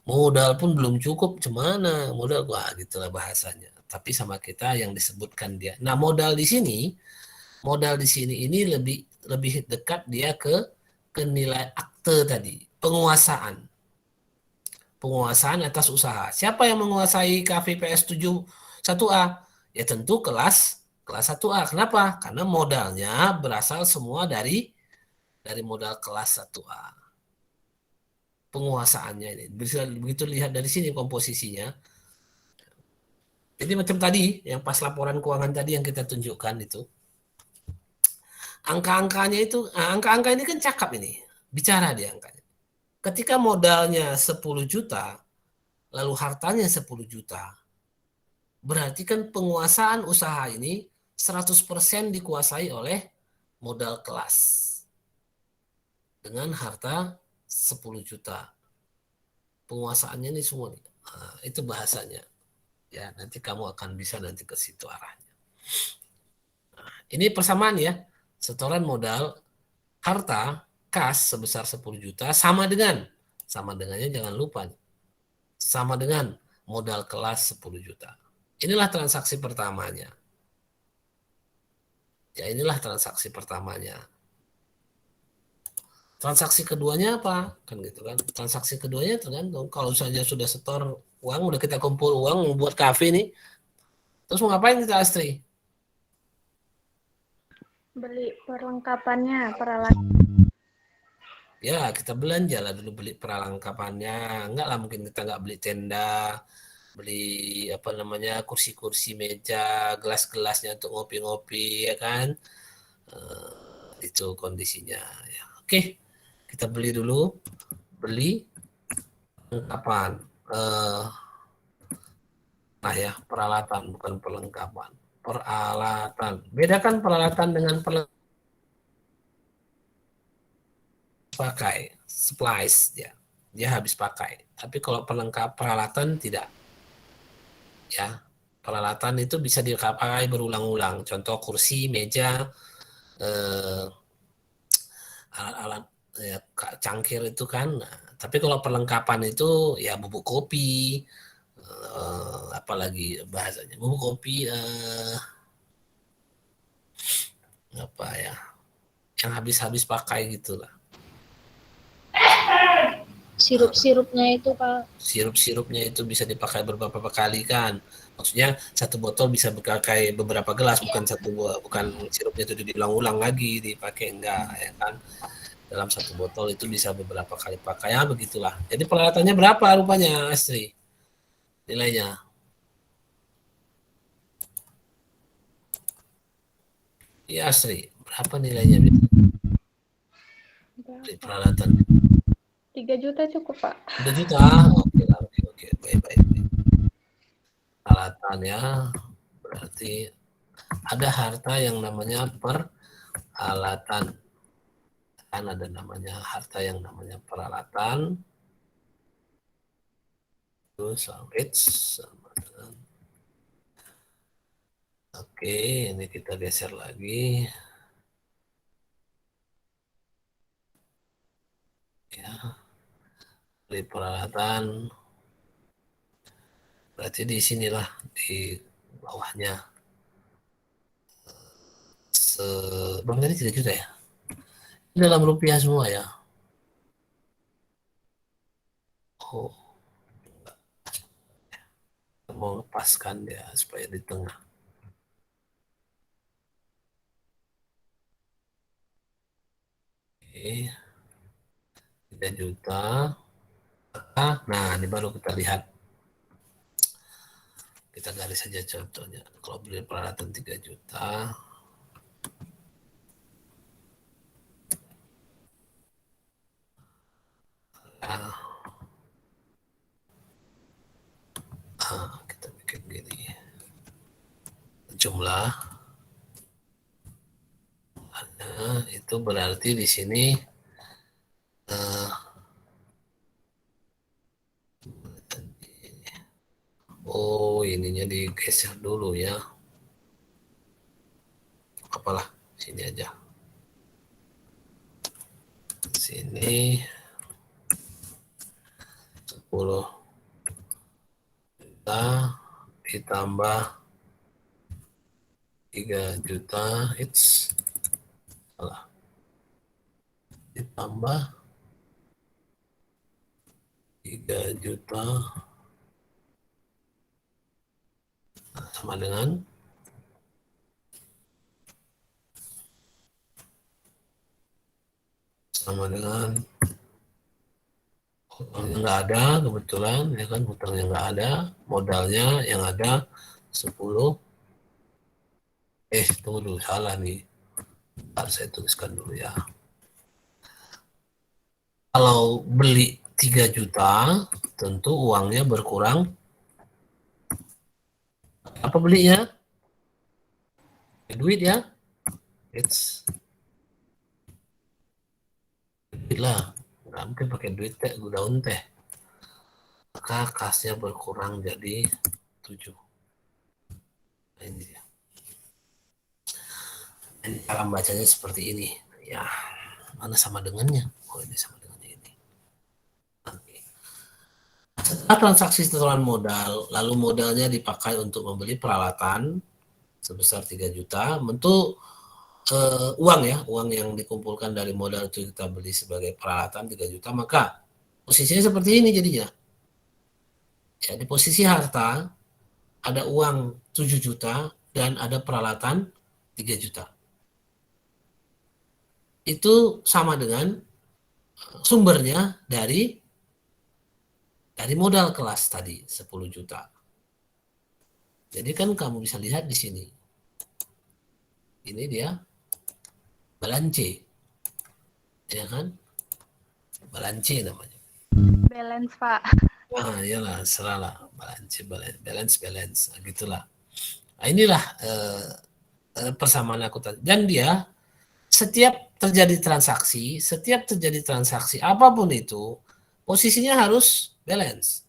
Modal pun belum cukup, cemana modal, wah gitulah bahasanya. Tapi sama kita yang disebutkan dia. Nah, modal di sini ini lebih dekat dia ke nilai akte tadi, penguasaan atas usaha. Siapa yang menguasai kafe PS7 1A? Ya tentu kelas 1A. Kenapa? Karena modalnya berasal semua dari modal kelas 1A. Penguasaannya ini. Begitu lihat dari sini komposisinya. Jadi macam tadi, yang pas laporan keuangan tadi yang kita tunjukkan itu. Angka-angkanya itu, angka-angka ini kan cakap ini. Bicara dia angkanya. Ketika modalnya 10 juta, lalu hartanya 10 juta, berarti kan penguasaan usaha ini 100% dikuasai oleh modal kelas. Dengan harta 10 juta. Penguasaannya ini semua nih. Nah, itu bahasanya. Ya, nanti kamu akan bisa nanti ke situ arahnya. Nah, ini persamaan ya. Setoran modal harta kas sebesar 10 juta sama dengannya jangan lupa. Sama dengan modal kelas 10 juta. Inilah transaksi pertamanya. Ya, inilah transaksi pertamanya. Transaksi keduanya apa? Kan gitu kan. Transaksi keduanya tergantung. Kalau saja sudah setor uang, udah kita kumpul uang buat kafe nih. Terus mau ngapain kita, Astri? Beli perlengkapannya, peralatan. Ya, kita belanja lah dulu, beli perlengkapannya. Enggak lah, mungkin kita nggak beli tenda, beli apa namanya, kursi-kursi, meja, gelas-gelasnya untuk ngopi-ngopi, ya kan? Itu kondisinya. Ya. Oke. Kita beli dulu, perlengkapan, nah ya, peralatan bukan perlengkapan, peralatan. Bedakan peralatan dengan pakai, supplies dia habis pakai. Tapi kalau peralatan tidak, ya peralatan itu bisa dipakai berulang-ulang. Contoh kursi, meja, alat-alat ya, cangkir itu kan. Nah, tapi kalau perlengkapan itu ya bubuk kopi, apalagi bahasanya bubuk kopi, apa ya, yang habis-habis pakai gitu lah. Sirup-sirupnya itu, Pak. Sirup-sirupnya itu bisa dipakai beberapa kali kan. Maksudnya satu botol bisa dipakai beberapa gelas, bukan sirupnya itu diulang-ulang lagi dipakai, enggak ya kan. Dalam satu botol itu bisa beberapa kali pakai, ya begitulah. Jadi peralatannya berapa rupanya, Astri? Nilainya? Iya, Astri. Berapa nilainya? Peralatan. 3 juta cukup, Pak. 3 juta? Oke lah, oke. Baik. Peralatannya berarti ada harta yang namanya peralatan. Kan ada namanya harta yang namanya peralatan. Terus sama dengan. Oke, ini kita geser lagi. Ya, beli peralatan. Berarti di sinilah di bawahnya. Bang tadi 3 juta ya? Ini dalam rupiah semua ya? Oh, mau lepaskan dia supaya di tengah. Oke. 3 juta. Nah, ini baru kita lihat. Kita garis saja contohnya. Kalau beli peralatan 3 juta. Kita bikin gini. Jumlah. Itu berarti di sini ininya digeser dulu ya. Apalah, sini aja. Sini 10 juta ditambah 3 juta, salah. Ditambah 3 juta sama dengan hutangnya nggak ada kebetulan ya kan, hutangnya nggak ada, modalnya yang ada 10. Tunggu dulu, salah nih, harus saya tuliskan dulu ya. Kalau beli 3 juta tentu uangnya berkurang. Apa belinya? Duit ya. Duit lah. Nggak mungkin pakai duit teh, daun teh. Maka kasnya berkurang jadi 7. Nah, ini dia. Ini cara bacanya seperti ini. Ya, mana sama dengannya? Oh, ini sama dengannya ini. Oke. Setelah transaksi setoran modal, lalu modalnya dipakai untuk membeli peralatan sebesar 3 juta, bentuk uang ya, uang yang dikumpulkan dari modal itu kita beli sebagai peralatan 3 juta, maka posisinya seperti ini jadinya. Ya, di posisi harta ada uang 7 juta dan ada peralatan 3 juta. Itu sama dengan sumbernya dari modal kelas tadi 10 juta. Jadi kan kamu bisa lihat di sini. Ini dia balance. Ya kan? Balance namanya. Balance, Pak. Nah, iyalah, seralah balance. Nah, gitulah. Nah, inilah persamaan akuntansi. Dan dia setiap terjadi transaksi apapun itu, posisinya harus balance.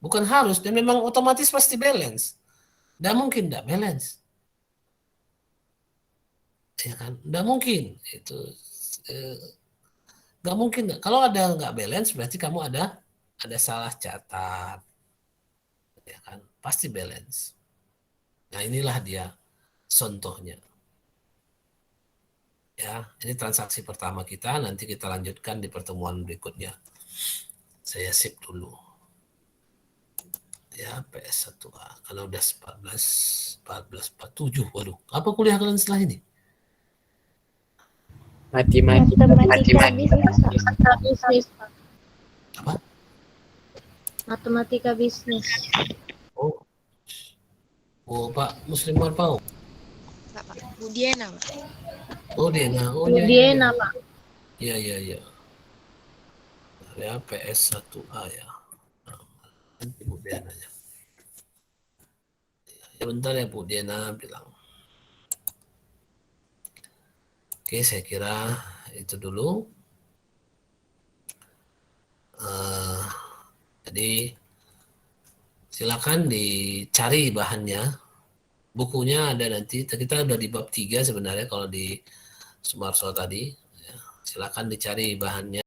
Bukan harus, dan memang otomatis pasti balance. Nggak mungkin nggak balance. Ya kan? Nggak mungkin. Itu nggak mungkin. Kalau ada nggak balance, berarti kamu ada salah catat. Ya kan? Pasti balance. Nah, inilah dia contohnya. Ya, ini transaksi pertama kita, nanti kita lanjutkan di pertemuan berikutnya. Saya sip dulu. Ya, PS1A. Kalau udah 47. Waduh, apa kuliah kalian setelah ini? Matematika bisnis, Pak. Apa? Matematika bisnis. Oh, Pak Muslim Marpau. Enggak, Pak. Budiana, Pak. Oh, Dena. Oh, Budiana, Pak. Iya. Ya, PS1A ya. Nanti Bu Diana ya. Ya, bentar ya Bu Diana bilang. Oke, saya kira itu dulu. Jadi silakan dicari bahannya. Bukunya ada nanti. Kita udah di bab 3 sebenarnya kalau di Sumarso tadi. Ya, silakan dicari bahannya.